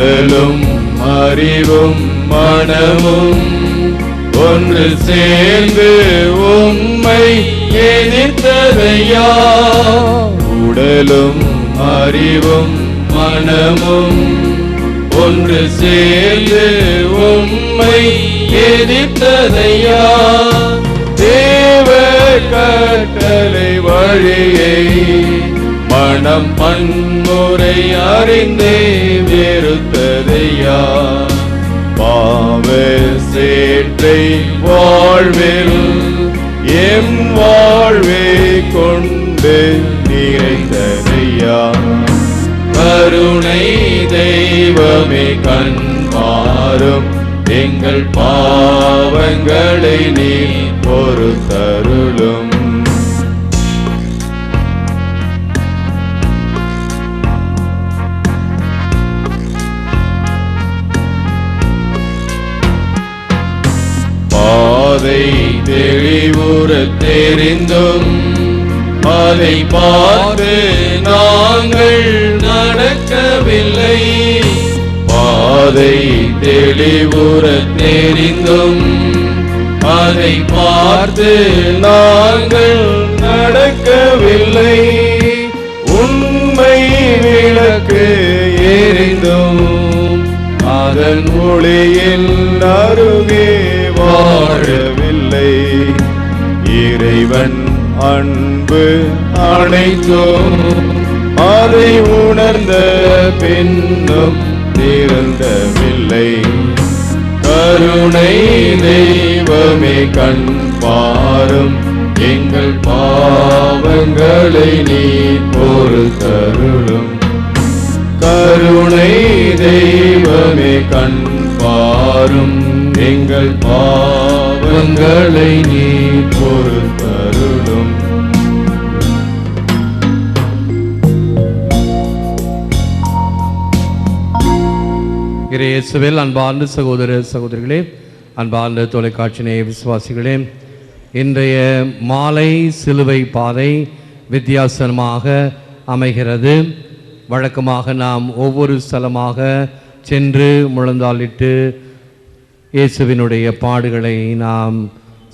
உடலும் அறிவும் மனமும் ஒன்று சேர்ந்து உம்மை எதிர்த்ததையா. உடலும் அறிவும் மனமும் ஒன்று சேர்ந்து உம்மை எதிர்த்ததையா. தேவ கட்டளை வழியை மனம் பன்முறை அறிந்தே வெறுத்ததையா. பாவ சேற்றை வாழ்வில் எம் வாழ்வை கொண்டு நிறைந்ததையா. கருணை தெய்வமே கண் பாரும், எங்கள் பாவங்களை நீ பொறுத்தருளும். பாதை தெளிவுற தெரிந்தும் அதை பார்த்து நாங்கள் நடக்கவில்லை. பாதை தெளிவுற தெரிந்தும் அதை பார்த்து நாங்கள் நடக்கவில்லை. உண்மை விளக்கு எரிந்தும் அதன் ஒளியில் அருகே வாழவில்லை. இறைவன் அன்பு அனைத்தும் அதை உணர்ந்த பின்னும் திருந்தவில்லை. கருணை தெய்வமே கண் பாரும், எங்கள் பாவங்களை நீ பொறுத்தருளும். கருணை தெய்வமே கண் பாரும், எங்கள் பாவங்களை நீ பொறுத்தருளும். இயேசுவில் அன்பார்ந்த சகோதர சகோதரிகளே, அன்பார்ந்த தொலைக்காட்சி நேய விசுவாசிகளே, இன்றைய மாலை சிலுவை பாதை வித்தியாசமாக அமைகிறது. வழக்கமாக நாம் ஒவ்வொரு ஸ்தலமாக சென்று முழந்தாளிட்டு இயேசுவினுடைய பாடுகளை நாம்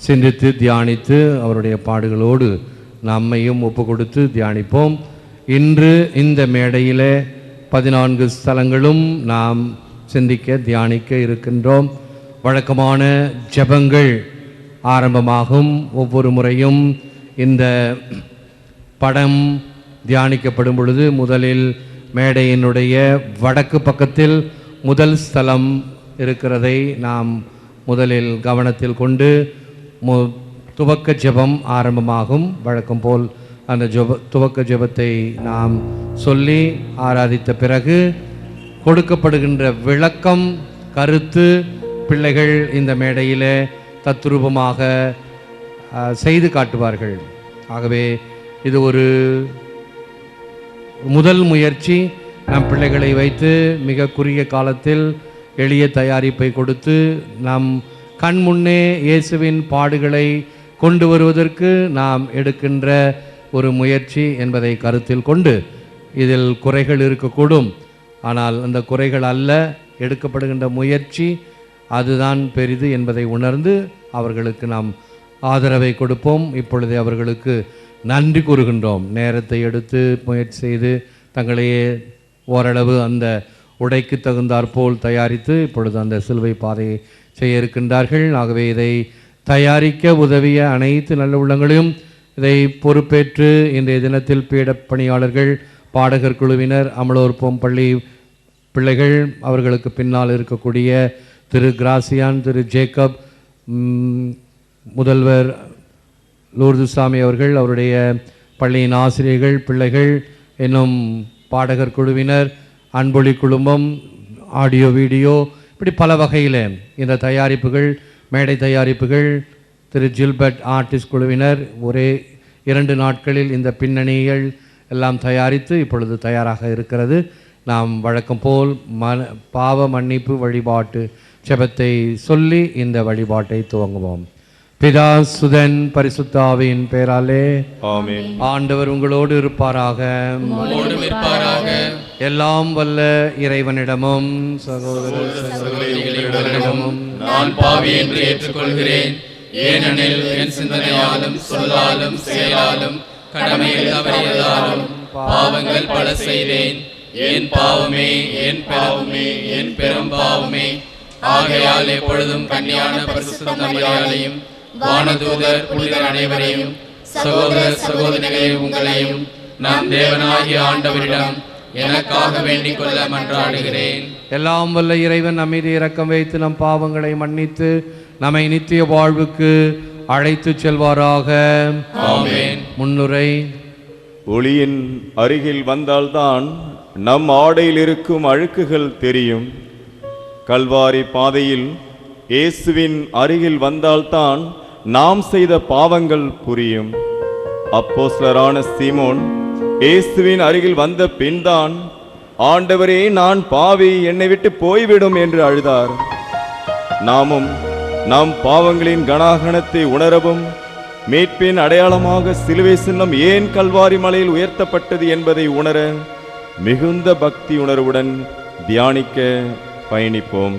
சிந்தித்து தியானித்து அவருடைய பாடுகளோடு நம்மையும் ஒப்பு கொடுத்து தியானிப்போம். இன்று இந்த மேடையில் 14 ஸ்தலங்களும் நாம் சிந்திக்க தியானிக்க இருக்கின்றோம். வழக்கமான ஜெபங்கள் ஆரம்பமாகும். ஒவ்வொரு முறையும் இந்த படம் தியானிக்கப்படும் பொழுது முதலில் மேடையினுடைய வடக்கு பக்கத்தில் முதல் ஸ்தலம் இருக்கிறதை நாம் முதலில் கவனத்தில் கொண்டு துவக்க ஜெபம் ஆரம்பமாகும். வழக்கம் போல் அந்த துவக்க ஜெபத்தை நாம் சொல்லி ஆராதித்த பிறகு கொடுக்கப்படுகின்ற விளக்கம் கருத்து பிள்ளைகள் இந்த மேடையில் தத்ரூபமாக செய்து காட்டுவார்கள். ஆகவே இது ஒரு முதல் முயற்சி. நம் பிள்ளைகளை வைத்து மிக குறுகிய காலத்தில் எளிய தயாரிப்பை கொடுத்து நம் கண் முன்னே இயேசுவின் பாடுகளை கொண்டு வருவதற்கு நாம் எடுக்கின்ற ஒரு முயற்சி என்பதை கருத்தில் கொண்டு, இதில் குறைகள் இருக்கக்கூடும், ஆனால் அந்த குறைகள் அல்ல, எடுக்கப்படுகின்ற முயற்சி அதுதான் பெரிது என்பதை உணர்ந்து அவர்களுக்கு நாம் ஆதரவை கொடுப்போம். இப்பொழுது அவர்களுக்கு நன்றி கூறுகின்றோம். நேரத்தை எடுத்து முயற்சி செய்து தங்களையே ஓரளவு அந்த உடைக்கு தகுந்தாற்போல் தயாரித்து இப்பொழுது அந்த சிலுவை பாதையை செய்ய இருக்கின்றார்கள். ஆகவே இதை தயாரிக்க உதவிய அனைத்து நல்ல உள்ளங்களையும், இதை பொறுப்பேற்று இன்றைய தினத்தில் பீட பணியாளர்கள், பாடகர் குழுவினர், அமலோற்போம் பள்ளி பிள்ளைகள், அவர்களுக்கு பின்னால் இருக்கக்கூடிய திரு கிராசியான், திரு ஜேக்கப், முதல்வர் லூர்துசாமி அவர்கள், அவருடைய பள்ளியின் ஆசிரியர்கள், பிள்ளைகள், இன்னும் பாடகர் குழுவினர், அன்பொழி குழுமம், ஆடியோ வீடியோ, இப்படி பல வகையில் இந்த தயாரிப்புகள், மேடை தயாரிப்புகள், திரு ஜில்பர்ட் ஆர்டிஸ்ட் குழுவினர் ஒரே 2 நாட்களில் இந்த பின்னணிகள் எல்லாம் தயாரித்து இப்பொழுது தயாராக இருக்கிறது. நாம் வழக்கம் போல் பாவ மன்னிப்பு வழிபாட்டு ஜெபத்தை சொல்லி இந்த வழிபாட்டை துவங்குவோம். பிதா சுதன் பரிசுத்த ஆவியின் பெயராலே ஆமென். ஆண்டவர் உங்களோடு இருப்பாராக. எல்லாம் வல்ல இறைவனிடமும் சகோதர சகோதரிகளிடமும் நான் பாவி என்று ஏற்றுக்கொள்கிறேன். ஏனெனில் என் சிந்தனையாலும் சொல்லாலும் செயலாலும் கடமையில் தவறியதாலும் பாவங்கள் பல செய்தேன். என் பாவமே, என் பாவமே, என் பெரும் பாவமே. ஆகையால் எப்பொழுதும் கன்னியான பரிசுத்த மரியாதையும் வானதூதர் புனிதர் அனைவரையும் சகோதர சகோதரிகளே உங்களையும் நம் தேவனாகிய ஆண்டவரிடம் எனக்காக வேண்டிக் கொள்ள மன்றாடுகிறேன். எல்லாம் வல்ல இறைவன் நம் மீது இரக்கம் வைத்து நம் பாவங்களை மன்னித்து நம்மை நித்திய வாழ்வுக்கு அழைத்து செல்வாராக. ஆமென். முன்னுரை. ஒளியின் அருகில் வந்தால்தான் நம் ஆடையில் இருக்கும் அழுக்குகள் தெரியும். கல்வாரி பாதையில் இயேசுவின் அருகில் வந்தால்தான் நாம் செய்த பாவங்கள் புரியும். அப்போஸ்தலரான சீமோன் இயேசுவின் அருகில் வந்த பின்தான், ஆண்டவரே, நான் பாவி, என்னை விட்டு போய்விடும் என்று அழுதார். நாமும் நம் பாவங்களின் கணாகணத்தை உணரவும், மீட்பின் அடையாளமாக சிலுவை சின்னம் ஏன் கல்வாரி மலையில் உயர்த்தப்பட்டது என்பதை உணர மிகுந்த பக்தி உணர்வுடன் தியானிக்க பயணிப்போம்.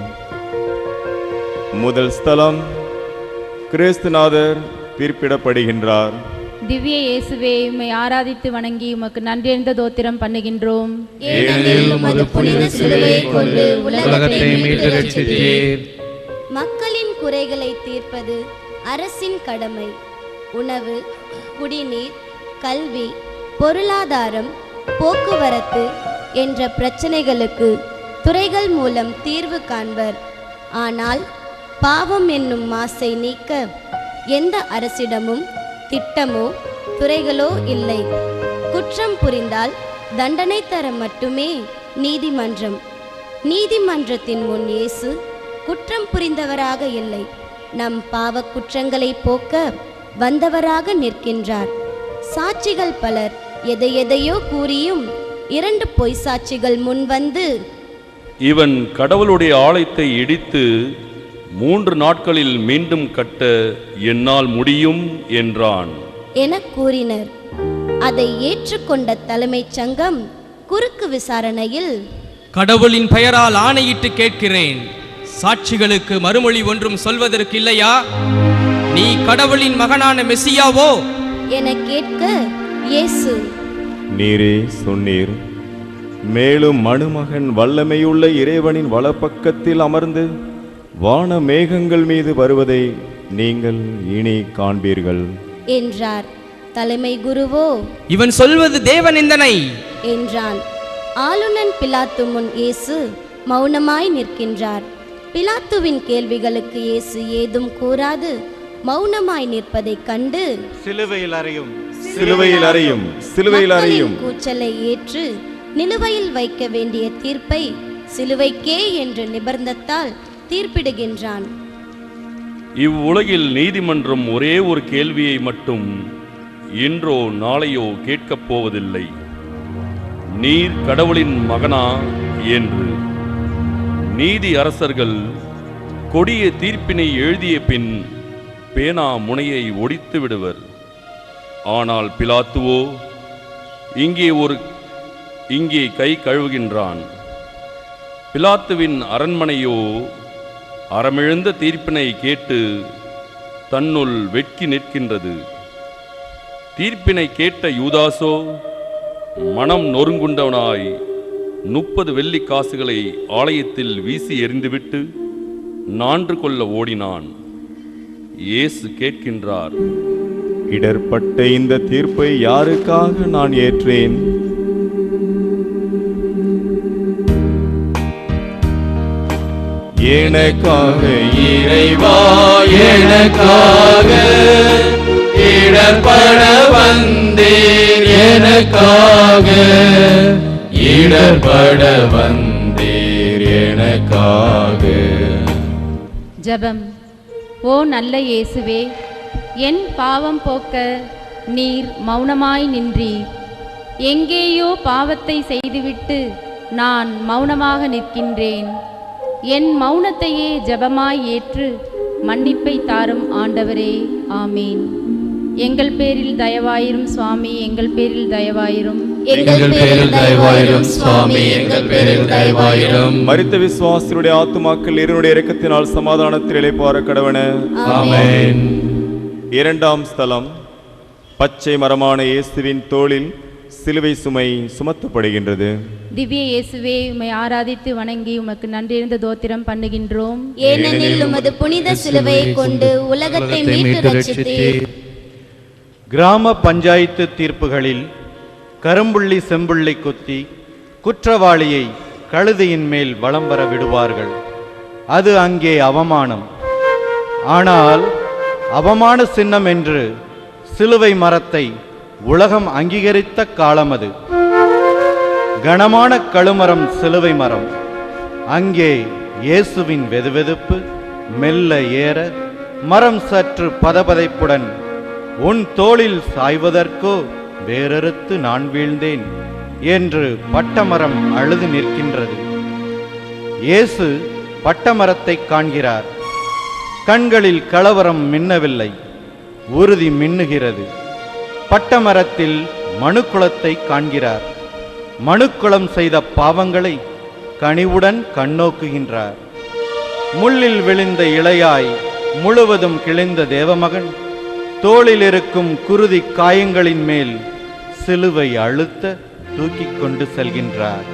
முதல் ஸ்தலம், கிறிஸ்துநாதர் தீர்ப்பிடப்படுகின்றார். திவ்ய இயேசுவே, உம்மை ஆராதித்து வணங்கி உமக்கு நன்றியறிந்த தோத்திரம் பண்ணுகின்றோம். ஏனெனில் உமது புனித சிலுவையை கொண்டு உலகத்தை மீட்டு ரட்சித்தீர். மக்களின் குறைகளை தீர்ப்பது அரசின் கடமை. உணவு, குடிநீர், கல்வி, பொருளாதாரம், போக்குவரத்து என்ற பிரச்சனைகளுக்கு துறைகள் மூலம் தீர்வு காண்பர். ஆனால் பாவம் என்னும் மாசை நீக்க எந்த அரசிடமும் திட்டமோ துறைகளோ இல்லை. குற்றம் புரிந்தால் தண்டனை தர மட்டுமே நீதிமன்றம். நீதிமன்றத்தின் முன் இயேசு குற்றம் புரிந்தவராக இல்லை, நம் பாவ குற்றங்களை போக்க வந்தவராக நிற்கின்றார். சாட்சிகள் பலர் எதையெதையோ கூறியும் 2 பொய் சாட்சிகள் முன் வந்து, இவன் கடவுளுடைய ஆலயத்தை இடித்து 3 நாட்களில் மீண்டும் கட்ட என்னால் முடியும் என்றான் என கூறினர். அதை ஏற்றுக்கொண்ட தலைமைச் சங்கம் குறுக்கு விசாரணையில், கடவுளின் பெயரால் ஆணையிட்டு கேட்கிறேன், சாட்சிகளுக்கு மறுமொழி ஒன்றும் சொல்வதற்கு இல்லையா? நீ கடவுளின் மகனான மெசியாவோ என கேட்க இயேசு, நீரே சொன்னீர். மேலும் மணுமகன் வல்லமையுள்ள இறைவனின் வலப்பக்கத்தில் அமர்ந்து வான மேகங்கள் மீது வருவதை நீங்கள் இனி காண்பீர்கள் என்றார். தலைமை குருவோ, இவன் சொல்வது தேவநிந்தனை என்றான். ஆளுநன் பிலாத்து முன் இயேசு மௌனமாய் நிற்கின்றார். பிலாத்துவின் கேள்விகளுக்கு இயேசு ஏதும் கூறாது மௌனமாய் நிற்பதைக் கண்டு, சிலுவையில் அறையும், சிலுவையில் அறையும், சிலுவையில் அறையும் மக்களின் கூச்சலை ஏற்று நிலுவையில் வைக்க வேண்டிய தீர்ப்பை சிலுவைக்கே என்ற நிபந்தத்தால் தீர்ப்பிடுகின்றான். இவ்வுலகில் நீதிமன்றம் ஒரே ஒரு கேள்வியை மட்டும் இன்றோ நாளையோ கேட்கப் போவதில்லை. நீர் கடவுளின் மகனா என்று. நீதி அரசர்கள் கொடிய தீர்ப்பினை எழுதிய பின் பேனா முனையை ஒடித்து விடுவர். ஆனால் பிலாத்துவோ இங்கே கை கழுவுகின்றான். பிலாத்துவின் அரண்மனையோ அறமிழந்த தீர்ப்பினை கேட்டு தன்னுள் வெட்கி நிற்கின்றது. தீர்ப்பினை கேட்ட யூதாசோ மனம் நொறுங்குண்டவனாய் 30 வெள்ளிக் காசுகளை ஆலயத்தில் வீசி எறிந்துவிட்டு நான்று கொள்ள ஓடினான். இயேசு கேட்கின்றார், இடர்பட்ட இந்த தீர்ப்பை யாருக்காக நான் ஏற்றேன்? எனக்காக இறைவா, எனக்காக இடர்பட வந்தீர். எனக்காக இடர்பட வந்தீர். எனக்காக. ஜெபம். ஓ நல்ல இயேசுவே, என் பாவம் போக்க நீர் மௌனமாய் நின்றீர். எங்கேயோ பாவத்தை செய்துவிட்டு நான் மௌனமாக நிற்கின்றேன். என் மௌனத்தையே ஜெபமாய் ஏற்று மன்னிப்பை தாரும் ஆண்டவரே. ஆமீன். எங்கள் பேரில் தயவாயிரும் சுவாமி, எங்கள் பேரில் தயவாயிரும். எங்கள் பேரில் தயவாயிரும் சுவாமி, எங்கள் பேரில் தயவாயிரும். மரித்த விசுவாசியுடைய ஆத்துமாக்கள் இறைவனுடைய இரக்கத்தினால் சமாதானத்தில் இளைப்பாற கடவன. ஆமென். இரண்டாம் ஸ்தலம், பச்சை மரமான இயேசுவின் தோளில் சிலுவை சுமை சுமத்தப்படுகின்றது. திவ்ய இயேசுவே, உம்மை ஆராதித்து வணங்கி உமக்கு நன்றியிருந்த தோத்திரம் பண்ணுகின்றோம். ஏனெனில் உமது புனித சிலுவையை கொண்டு உலகத்தை மீட்டு ரட்சித்தீர். கிராம பஞ்சாயத்து தீர்ப்புகளில் கரும்புள்ளி செம்புள்ளி குத்தி குற்றவாளியை கழுதையின் மேல் வலம் வர விடுவார்கள். அது அங்கே அவமானம். ஆனால் அவமான சின்னம் என்று சிலுவை மரத்தை உலகம் அங்கீகரித்த காலம் அது. கனமான கழுமரம் சிலுவை மரம். அங்கே இயேசுவின் வெதுவெதுப்பு மெல்ல ஏற மரம் சற்று பதபதைப்புடன், உன் தோளில் சாய்வதற்கோ வேறறுத்து நான் வீழ்ந்தேன் என்று பட்டமரம் அழுது நிற்கின்றது. இயேசு பட்டமரத்தை காண்கிறார். கண்களில் கலவரம் மின்னவில்லை, உறுதி மின்னுகிறது. பட்டமரத்தில் மனுக்குலத்தை காண்கிறார். மனுக்குலம் செய்த பாவங்களை கனிவுடன் கண்ணோக்குகின்றார். முள்ளில் விழுந்த இலையாய் முழுவதும் கிழிந்த தேவமகன் தோளில் இருக்கும் குருதி காயங்களின் மேல் சிலுவை அழுத்த தூக்கிக் கொண்டு செல்கின்றார்.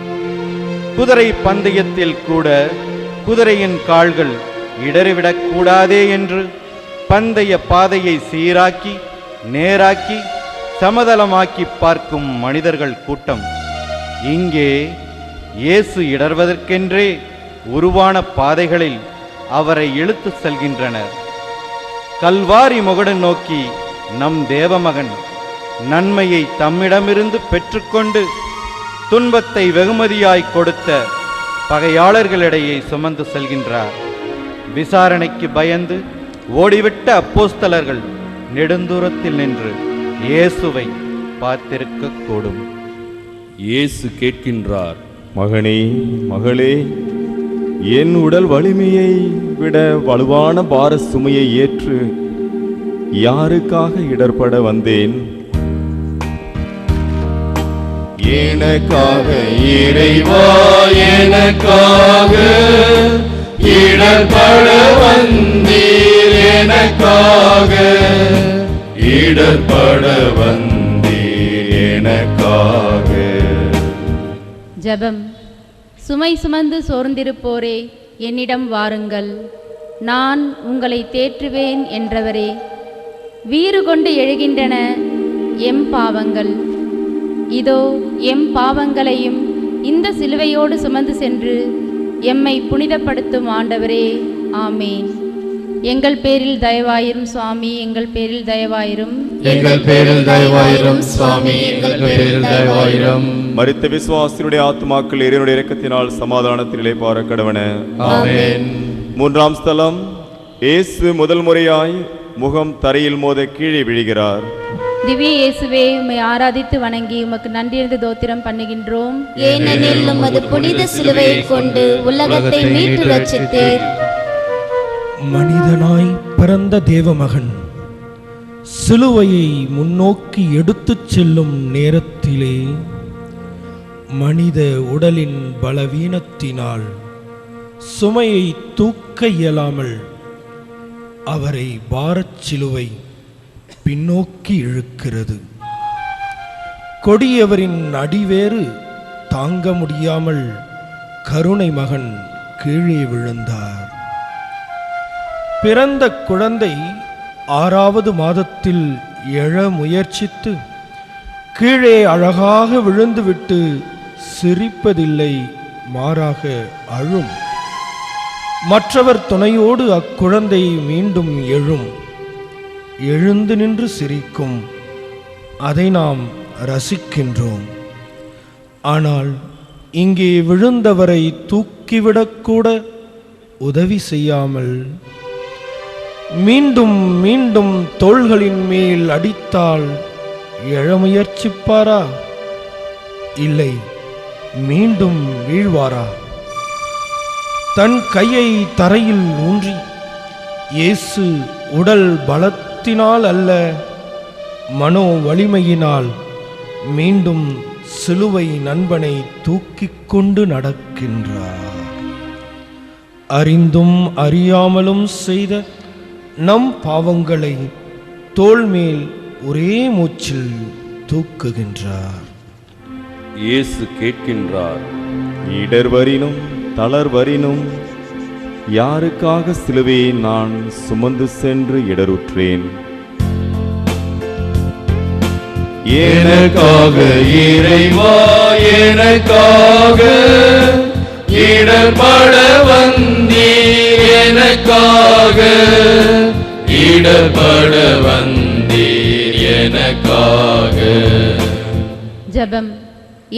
குதிரை பந்தயத்தில் கூட குதிரையின் கால்கள் இடறிவிடக் கூடாதே என்று பந்தய பாதையை சீராக்கி நேராக்கி சமதளமாக்கி பார்க்கும் மனிதர்கள் கூட்டம். இங்கே இயேசு இடர்வதற்கென்றே உருவான பாதைகளில் அவரை இழுத்து செல்கின்றனர். கல்வாரி முகடு நோக்கி நம் தேவமகன் நன்மையை தம்மிடமிருந்து பெற்றுக்கொண்டு துன்பத்தை வெகுமதியாய் கொடுத்த பகையாளர்களிடையே சுமந்து செல்கின்றார். விசாரணைக்கு பயந்து ஓடிவிட்ட அப்போஸ்தலர்கள் நெடுந்தூரத்தில் நின்று இயேசுவை பார்த்திருக்க கூடும். இயேசு கேட்கின்றார், மகனே, மகளே, என் உடல் வலிமையை விட வலுவான பார சுமையை ஏற்று யாருக்காக இடர்பட வந்தேன்? எனக்காக இறைவா, எனக்காக இடர்பட வந்தீர். எனக்காக இடர்பட வந்தீர். எனக்காக. ஜெபம். சுமை சுமந்து சோர்ந்திருப்போரே, என்னிடம் வாருங்கள், நான் உங்களை தேற்றுவேன் என்றவரே. வீறு கொண்டு எழுகின்றன எம் பாவங்கள். இதோ எம் பாவங்களையும் இந்த சிலுவையோடு சுமந்து சென்று எம்மை புனிதப்படுத்தும் ஆண்டவரே. ஆமேன். எங்கள் பேரில் தயவாயிரும் சுவாமி, எங்கள் பேரில் தயவாயிரும். எங்கள் பேரில் தயவாயிரும் சுவாமி, எங்கள் பேரில் தயவாயிரும். மரித்த விசுவாசியுடைய ஆத்துமாக்கள் இறைவனுடைய இரக்கத்தினால் சமாதானத்தில் இளைப்பாற கடவன. ஆமென். மூன்றாம் ஸ்தலம், இயேசு முதல் முறையாய் முகம் தரையில் மோத கீழே விழுகிறார். திவ்ய இயேசுவே, உம்மை ஆராதித்து வணங்கி உமக்கு நன்றியிருந்த தோத்திரம் பண்ணுகின்றோம். ஏனெனில் உமது புனித சிலுவையை கொண்டு உலகத்தை மீட்டு ரட்சித்தீர். மனிதனாய் பிறந்த தேவமகன் சிலுவையை முன்னோக்கி எடுத்துச் செல்லும் நேரத்திலே மனித உடலின் பலவீனத்தினால் சுமையை தூக்க இயலாமல் அவரை பாரச் சிலுவை பின்னோக்கி இழுக்கிறது. கொடியவரின் அடிவேறு தாங்க முடியாமல் கருணை மகன் கீழே விழுந்தார். பிறந்த குழந்தை 6வது மாதத்தில் எழ முயற்சித்து கீழே அழகாக விழுந்துவிட்டு சிரிப்பதில்லை, மாறாக அழும். மற்றவர் துணையோடு அக்குழந்தை மீண்டும் எழும், எழுந்து நின்று சிரிக்கும். அதை நாம் ரசிக்கின்றோம். ஆனால் இங்கே விழுந்தவரை தூக்கிவிடக்கூட உதவி செய்யாமல் மீண்டும் மீண்டும் தோள்களின் மேல் அடித்தால் எழ முயற்சிப்பாரா? இல்லை, மீண்டும் வீழ்வாரா? தன் கையை தரையில் ஊன்றி இயேசு உடல் பலத்தினால் அல்ல, மனோ வலிமையினால் மீண்டும் சிலுவை நண்பனை தூக்கிக் கொண்டு நடக்கின்றார். அறிந்தும் அறியாமலும் செய்த நம் பாவங்களை தோள் மேல் ஒரே மூச்சில் தூக்குகின்றார். இயேசு கேட்கின்றார், இடர்வரினும் தளர்வரினும் யாருக்காக சிலுவையை நான் சுமந்து சென்று இடருற்றேன்? எனக்காக இறைவா, எனக்காக இடர்பட வந்தீர், எனக்காக இடர்பட வந்தீர், எனக்காக. ஜெபம்.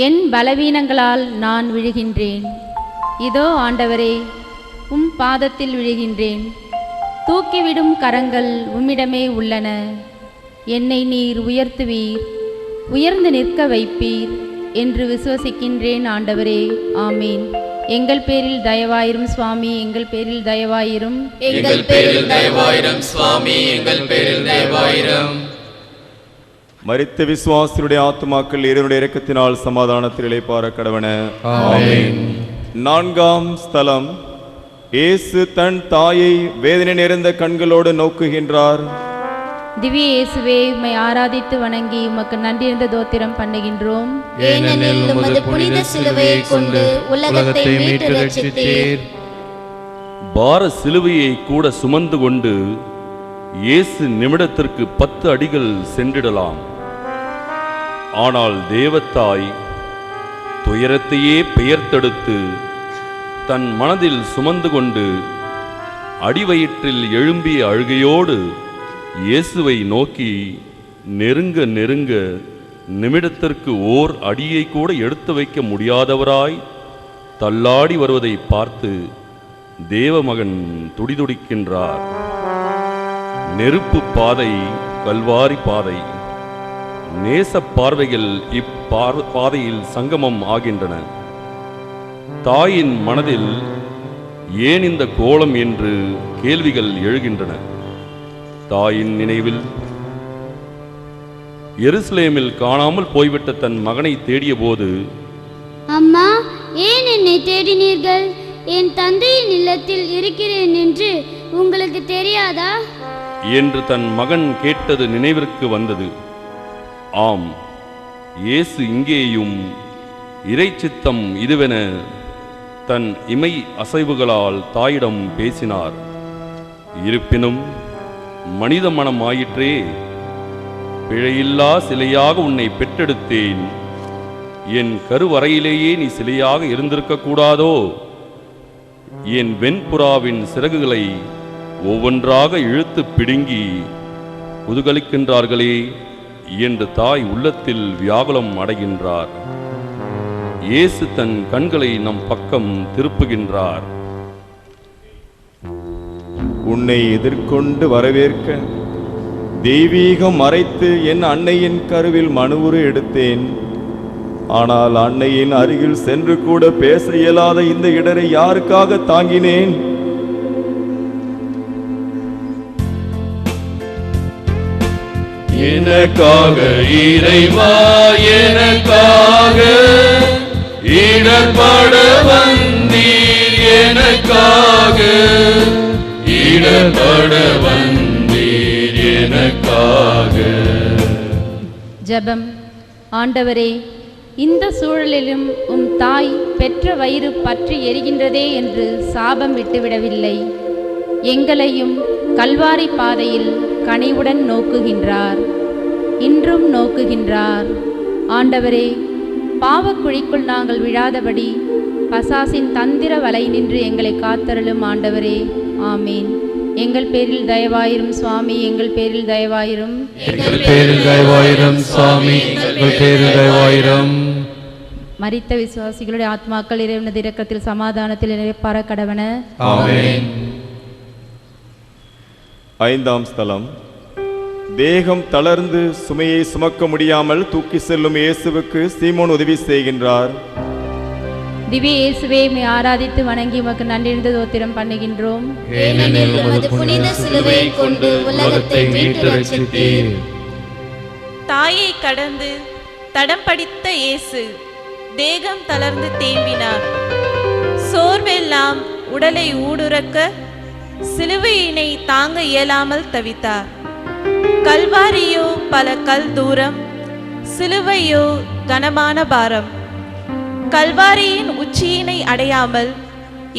என் பலவீனங்களால் நான் விழுகின்றேன். இதோ ஆண்டவரே, உம் பாதத்தில் விழுகின்றேன். தூக்கிவிடும் கரங்கள் உம்மிடமே உள்ளன. என்னை நீர் உயர்த்துவீர், உயர்ந்து நிற்க வைப்பீர் என்று விசுவசிக்கின்றேன் ஆண்டவரே. ஆமீன். எங்கள் பேரில் தயவாயிரும் சுவாமி, எங்கள் பேரில் தயவாயிரும். எங்கள் பேரில் தயவாயிரும் சுவாமி, எங்கள் பேரில் தயவாயிரும். மரித்த விசுவாசியுடைய ஆத்துமாக்கள் இறைவனுடைய இரக்கத்தினால் சமாதானத்தில் இளைப்பாற கடவன. ஆமென். நான்காம் ஸ்தலம். இயேசு தன் தாயை வேதனை நிறைந்த கண்களோடு நோக்குகின்றார். திவ்ய இயேசுவே, உம்மை ஆராதித்து வணங்கி உமக்கு நன்றியிருந்த தோத்திரம் பண்ணுகின்றோம். ஏனெனில் உமது புனித சிலுவையை கொண்டு உலகத்தை மீட்டு ரட்சித்தீர். பார சிலுவையை கூட சுமந்து கொண்டு இயேசு நிமிடத்திற்கு 10 அடிகள் சென்றிடலாம். ஆனால் தேவத்தாய் துயரத்தையே பெயர்த்தெடுத்து தன் மனதில் சுமந்து கொண்டு அடிவயிற்றில் எழும்பிய அழுகையோடு இயேசுவை நோக்கி நெருங்க நெருங்க நிமிடத்திற்கு ஓர் அடியை கூட எடுத்து வைக்க முடியாதவராய் தள்ளாடி வருவதை பார்த்து தேவமகன் துடிதுடிக்கின்றார். நெருப்பு பாதை, கல்வாரி பாதை. நேச பார்வைகள் பாதையில் சங்கமம் ஆகின்றன. தாயின் மனதில் ஏன் இந்த கோலம் என்று கேள்விகள் எழுகின்றன. தாயின் நினைவில் எருசலேமில் காணாமல் போய்விட்ட தன் மகனை தேடிய போது, அம்மா, ஏன் என்னை தேடினீர்கள்? என் தந்தையின் இல்லத்தில் இருக்கிறேன் என்று உங்களுக்கு தெரியாதா என்று தன் மகன் கேட்டது நினைவிற்கு வந்தது. ஆம், இயேசு இங்கேயும் இறைச்சித்தம் இதுவென தன் இமை அசைவுகளால் தாயிடம் பேசினார். இருப்பினும் மனித மனம் ஆயிற்றே, பிழையில்லா சிலையாக உன்னை பெற்றெடுத்தேன். என் கருவறையிலேயே நீ சிலையாக இருந்திருக்க கூடாதோ? என் வெண்புறாவின் சிறகுகளை ஒவ்வொன்றாக இழுத்து பிடுங்கி குதூகலிக்கின்றார்களே என்று தாய் உள்ளத்தில் வியாகுலம் அடைகின்றார். இயேசு தன் கண்களை நம் பக்கம் திருப்புகின்றார். உன்னை எதிர்கொண்டு வரவேற்க தெய்வீகம் மறைத்து என் அன்னையின் கருவில் மனுவுரு எடுத்தேன். ஆனால் அன்னையின் அருகில் சென்று கூட பேச இயலாத இந்த இடரை யாருக்காக தாங்கினேன்? எனக்காக இறைவா, எனக்காக இடர்பட வந்தீர், எனக்காக இடர்பட வந்தீர், எனக்காக. ஜெபம். ஆண்டவரே, இந்த சூழலிலும் உம் தாய் பெற்ற வயிறு பற்றி எரிகின்றதே என்று சாபம் விட்டுவிடவில்லை. எங்களையும் கல்வாரி பாதையில் கனிவுடன் நோக்குகின்றார், இன்றும் நோக்குகின்றார். ஆண்டவரே, பாவக்குழிக்குள் நாங்கள் விழாதபடி பசாசின் தந்திர வலை நின்று எங்களை காத்தருளும் ஆண்டவரே. ஆமீன். எங்கள் பேரில் தயவாயிரும் சுவாமி, எங்கள் பேரில் தயவாயிரும். எங்கள் பேரில் தயவாயிரும் சுவாமி, எங்கள் பேரில் தயவாயிரும். மரித்த விசுவாசிகளுடைய ஆத்மாக்கள் இறைவனது இரக்கத்தில் சமாதானத்தில் இறைப்பார கடவன. ஆமென். ஐந்தாம் ஸ்தலம். தேகம் தளர்ந்து சுமையை சுமக்க முடியாமல் தூக்கி செல்லும் இயேசுவுக்கு சீமோன் உதவி செய்கின்றார். திவ்ய இயேசுவே உம்மை ஆராதித்து வணங்கி உமக்கு நன்றியிருந்த தோத்திரம் பண்ணுகின்றோம். ஏனெனில் உமது புனித சிலுவையை கொண்டு உலகத்தை மீட்டு ரட்சித்தீர். தாயை கடந்து தடம் படித்த இயேசு தேகம் தளர்ந்து தேம்பினார். சோர்வெல்லாம் உடலை ஊடுருக்க சிலுவையினை தாங்க இயலாமல் தவித்தார். கல்வாரியோ பல கல் தூரம், சிலுவையோ கனமான பாரம். கல்வாரியின் உச்சியினை அடையாமல்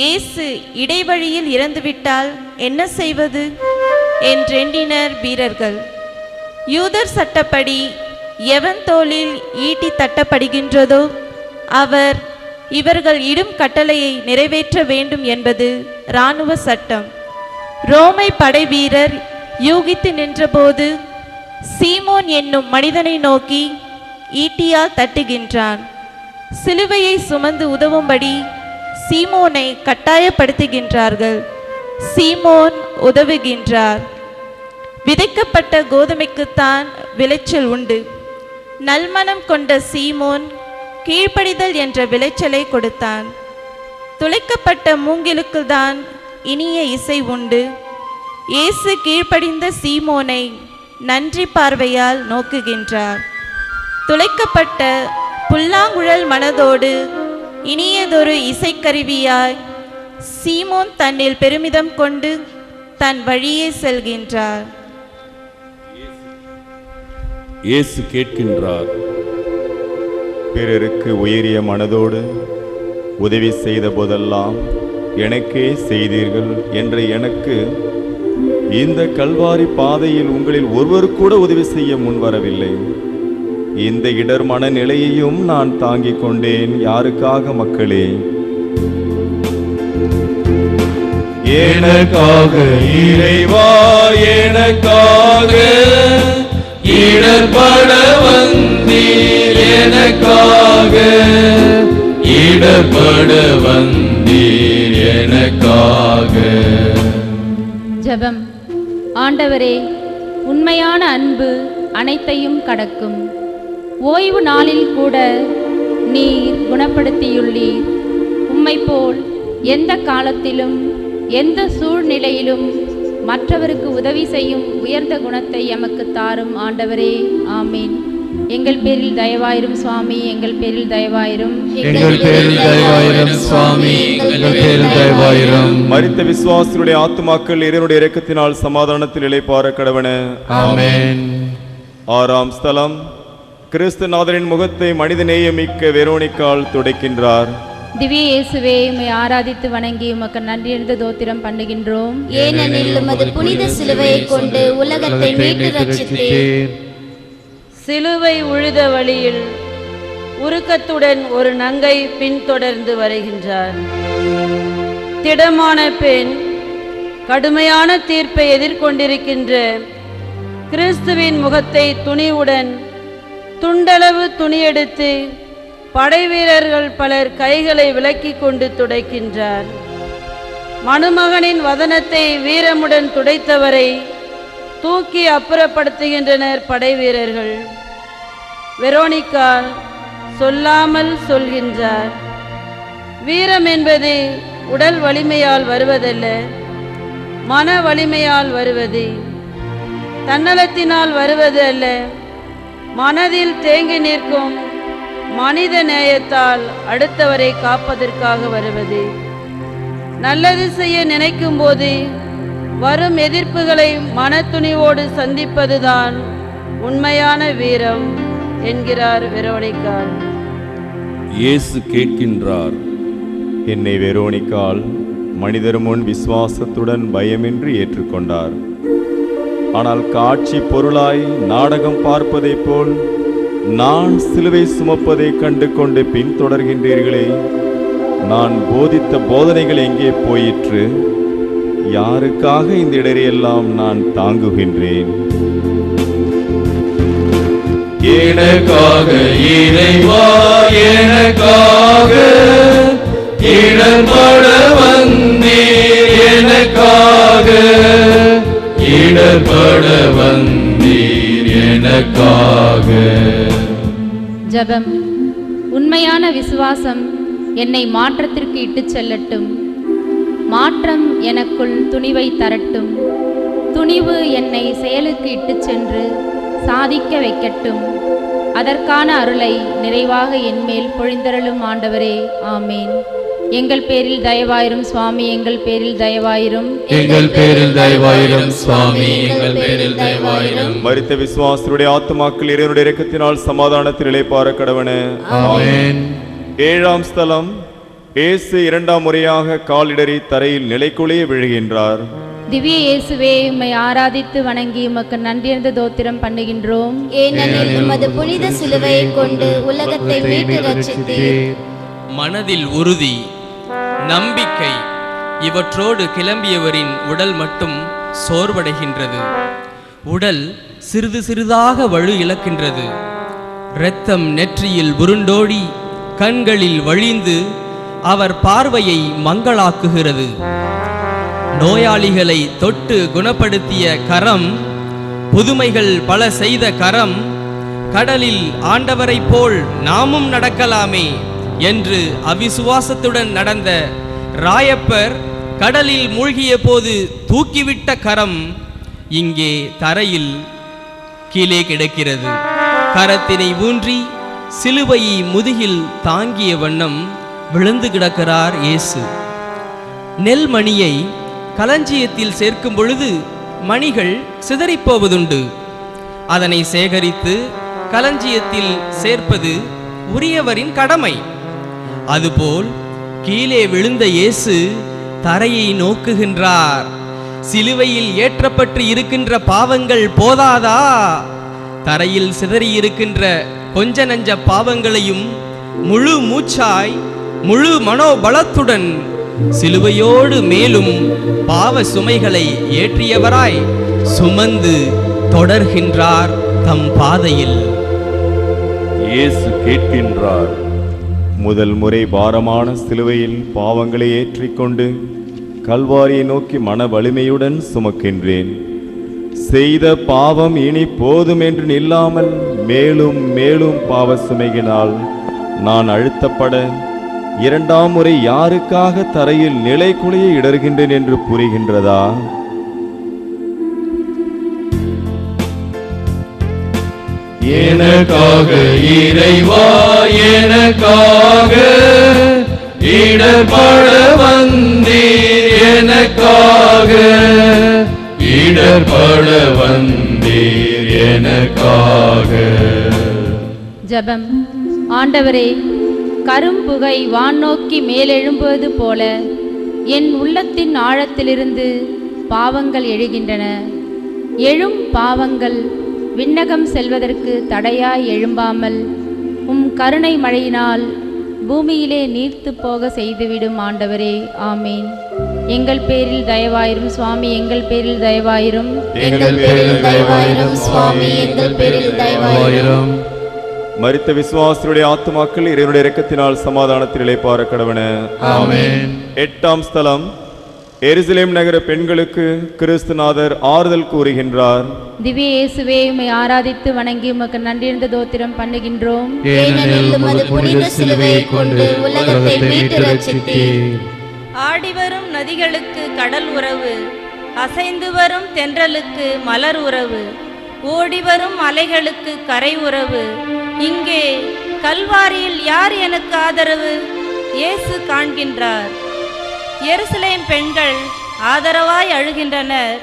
இயேசு இடைவழியில் இறந்துவிட்டால் என்ன செய்வது என்றெண்ணினர் வீரர்கள். யூதர் சட்டப்படி எவன் தோளில் ஈட்டி தட்டப்படுகின்றதோ அவர் இவர்கள் இடும் கட்டளையை நிறைவேற்ற வேண்டும் என்பது இராணுவ சட்டம். ரோமை படை வீரர் யூகித்து நின்றபோது சீமோன் என்னும் மனிதனை நோக்கி ஈட்டியால் தட்டுகின்றான். சிலுவையை சுமந்து உதவும்படி சீமோனை கட்டாயப்படுத்துகின்றார்கள். சீமோன் உதவுகின்றார். விதைக்கப்பட்ட கோதுமைக்குத்தான் விளைச்சல் உண்டு. நல்மனம் கொண்ட சீமோன் கீழ்ப்படிதல் என்ற விளைச்சலை கொடுத்தான். துளைக்கப்பட்ட மூங்கிலுக்குதான் இனிய இசை உண்டு. இயேசு கீழ்ப்படிந்த சீமோனை நன்றி பார்வையால் நோக்குகின்றார். துளைக்கப்பட்ட புல்லாங்குழல் மனதோடு இனியதொரு இசைக்கருவியாய் சீமோன் தன்னில் பெருமிதம் கொண்டு தன் வழியே செல்கின்றார். இயேசு கேட்கின்றார், பிறருக்கு உயரிய மனதோடு உதவி செய்த போதெல்லாம் எனக்கே செய்தீர்கள் என்ற எனக்கு இந்த கல்வாரி பாதையில் உங்களில் ஒருவர் கூட உதவி செய்ய முன்வரவில்லை. இந்த இடர் மனநிலையையும் நான் தாங்கிக் கொண்டேன். யாருக்காக மக்களே? எனக்காக இறைவா, எனக்காக இடர்பட வந்தீர், எனக்காக இடர்பட வந்தீர், எனக்காக. ஜெபம். ஆண்டவரே, உண்மையான அன்பு அனைத்தையும் கடக்கும். ஓய்வு நாளில் கூட நீர் குணப்படுத்தியுள்ளீர். உம்மை போல் எந்த காலத்திலும் எந்த சூழ்நிலையிலும் மற்றவருக்கு உதவி செய்யும் உயர்ந்த குணத்தை எமக்கு தாரும் ஆண்டவரே. ஆமீன். எங்கள் பேரில் தயவாயிரும் சுவாமி, எங்கள் பேரில் தயவாயிரும். எங்கள் பேரில் தயவாயிரும் சுவாமி, எங்கள் பேரில் தயவாயிரும். மரித்த விசுவாசிகளுடைய ஆத்துமாக்கள் இறைவனுடைய இரக்கத்தினால் சமாதானத்தில் இளைப்பாற கடவன. ஆமென். ஆறாம் ஸ்தலம். கிறிஸ்துநாதரின் முகத்தை மனிதநேயமிக்க வெரோனிக்கால் துடைக்கின்றார். திவ்ய இயேசுவே உம்மை ஆராதித்து வணங்கி உமக்கு நன்றியிருந்த தோத்திரம் பண்ணுகின்றோம். ஏனெனில் உமது புனித சிலுவையை கொண்டு உலகத்தை மீட்டு ரட்சித்தீர். சிலுவை உழுத வழியில் உருக்கத்துடன் ஒரு நங்கை பின்தொடர்ந்து வருகின்றார். திடமான பெண் கடுமையான தீர்ப்பை எதிர்கொண்டிருக்கின்ற கிறிஸ்துவின் முகத்தை துணிவுடன் துண்டளவு துணியெடுத்து படைவீரர்கள் பலர் கைகளை விலக்கி கொண்டு துடைக்கின்றார். மணமகனின் வதனத்தை வீரமுடன் துடைத்தவரை தூக்கி அப்புறப்படுத்துகின்றனர் படைவீரர்கள். வெரோனிக்கா சொல்லாமல் சொல்கின்றார், வீரம் என்பது உடல் வலிமையால் வருவதல்ல, மன வலிமையால் வருவது. தன்னலத்தினால் வருவது அல்ல, மனதில் தேங்கி நிற்கும் மனித நேயத்தால் அடுத்தவரை காப்பதற்காக வருவது. நல்லது செய்ய நினைக்கும் போது வரும் எதிர்ப்புகளை மனத்துணிவோடு சந்திப்பதுதான் உண்மையான வீரம் என்கிறார் வெரோனிக்கா. இயேசு கேட்கின்றார், என்னை வெரோனிக்கால் மனிதர் முன் விசுவாசத்துடன் பயமின்றி ஏற்றுக்கொண்டார். ஆனால் காட்சி பொருளாய் நாடகம் பார்ப்பதைப் போல் நான் சிலுவை சுமப்பதை கண்டு கொண்டு பின்தொடர்கின்றீர்களே. நான் போதித்த போதனைகள் எங்கே போயிற்று? யாருக்காக இந்த இடரையெல்லாம் நான் தாங்குகின்றேன்? எனக்காக இறைவா, எனக்காக இடர்பட வந்தீர், எனக்காக இடர்பட வந்தீர், எனக்காக. ஜெபம். உண்மையான விசுவாசம் என்னை மாற்றத்திற்கு இட்டுச் செல்லட்டும். மாற்றம் எனக்குள் துணிவை தரட்டும். துணிவு என்னை செயலுக்கு இட்டுச் சென்று சாதிக்க வைக்கட்டும். அதற்கான அருளை நிறைவாக என்மேல் பொழிந்தருளும் ஆண்டவரே, ஆமேன். எங்கள் பேரில் தயவாயிரும் சுவாமி, எங்கள் பேரில் தயவாயிரும். எங்கள் பேரில் தயவாயிரும் சுவாமி, எங்கள் பேரில் தயவாயிரும். மரித்த விசுவாசருடைய ஆத்துமாக்கள் இறைவனுடைய இரக்கத்தினால் சமாதானத்தில் இளைப்பாற கடவன. ஆமென். 7ஆம் ஸ்தலம். இயேசு 2ஆம் முறையாக காலிடறி தரையில் நிலைக்குலைய விழுகின்றார். திவ்ய இயேசுவே, உம்மை ஆராதித்து வணங்கி உமக்கு நன்றியர்ந்த தோத்திரம் பண்ணுகின்றோம். ஏனெனில் உமது புனித சிலுவையை கொண்டு உலகத்தை மீட்டு ரட்சித்தீர். மனதில் உறுதி, நம்பிக்கை இவற்றோடு கிளம்பியவரின் உடல் மட்டும் சோர்வடைகின்றது. உடல் சிறிது சிறிதாக வலு இழக்கின்றது. இரத்தம் நெற்றியில் உருண்டோடி கண்களில் வழிந்து அவர் பார்வையை மங்களாக்குகிறது. நோயாளிகளை தொட்டு குணப்படுத்திய கரம், புதுமைகள் பல செய்த கரம், கடலில் ஆண்டவரைப் போல் நாமும் நடக்கலாமே என்று அவிசுவாசத்துடன் நடந்த ராயப்பர் கடலில் மூழ்கிய போது தூக்கிவிட்ட கரம் இங்கே தரையில் கீழே கிடக்கிறது. கரத்தினை ஊன்றி சிலுவையை முதுகில் தாங்கிய வண்ணம் விழுந்து கிடக்கிறார் இயேசு. நெல்மணியை களஞ்சியத்தில் சேர்க்கும் பொழுது மணிகள் சிதறிப்போவதுண்டு. அதனை சேகரித்து களஞ்சியத்தில் சேர்ப்பது உரியவரின் கடமை. அதுபோல் கீழே விழுந்த இயேசு தரையை நோக்குகின்றார். சிலுவையில் ஏற்றப்பட்டு இருக்கின்ற பாவங்கள் போதாதா? தரையில் சிதறி இருக்கின்ற கொஞ்ச நஞ்ச பாவங்களையும் முழு மூச்சாய் முழு மனோபலத்துடன் சிலுவையோடு மேலும் பாவ சுமைகளை ஏற்றியவராய் சுமந்து தொடர்கின்றார் தம் பாதையில். இயேசு கேட்கின்றார், முதல் முறை பாரமான சிலுவையில் பாவங்களை ஏற்றிக்கொண்டு கல்வாரியை நோக்கி மன வலிமையுடன் சுமக்கின்றேன். செய்த பாவம் இனி போதும் என்று நில்லாமல் மேலும் மேலும் பாவ சுமையினால் நான் அழுத்தப்பட 2ஆம் முறை யாருக்காக தரையில் நிலைக்குலைய இடர்கின்றேன் என்று புரிகின்றதா? எனக்காக இறைவா, எனக்காக இடர்பட வந்தீர், எனக்காக இடர்பட வந்தீர், எனக்காக. ஜெபம். ஆண்டவரே, கரும்புகை வானோக்கி மேலெழும்புவது போல என் உள்ளத்தின் ஆழத்திலிருந்து பாவங்கள் எழுகின்றன. எழும் பாவங்கள் விண்ணகம் செல்வதற்கு தடையாய் எழும்பாமல் உம் கருணை மழையினால் பூமியிலே நீர்த்து போக செய்துவிடும் ஆண்டவரே, ஆமேன். எங்கள் பேரில் தயவாயிரும் சுவாமி, எங்கள் பேரில் தயவாயிரும். எங்கள் பேரில் தயவாயிரும் சுவாமி, எங்கள் பேரில் தயவாயிரும். மரித்த விசுவாசருடைய ஆத்துமாக்கள் இறைவனுடைய இரக்கத்தினால் சமாதானத்தில் இளைப்பாற கடவன. ஆமென். 8ஆம் ஸ்தலம். எருசலேம் நகர பெண்களுக்கு கிறிஸ்துநாதர் ஆறுதல் கூறுகின்றார். திவ்ய இயேசுவே, உம்மை ஆராதித்து வணங்கி உமக்கு நன்றியர்ந்த தோத்திரம் பண்ணுகின்றோம். ஏனெனில் உமது புனித சிலுவையை கொண்டு உலகத்தை மீட்டு ரட்சித்தீர். ஆடிவரும் நதிகளுக்கு கடல் உறவு, அசைந்து வரும் தென்றலுக்கு மலர் உறவு, ஓடிவரும் அலைகளுக்கு கரை உறவு. இங்கே கல்வாரியில் யார் எனக்கு ஆதரவு? இயேசு காண்கின்றார். எருசலேம் பெண்கள் ஆதரவாய் அழுகின்றனர்.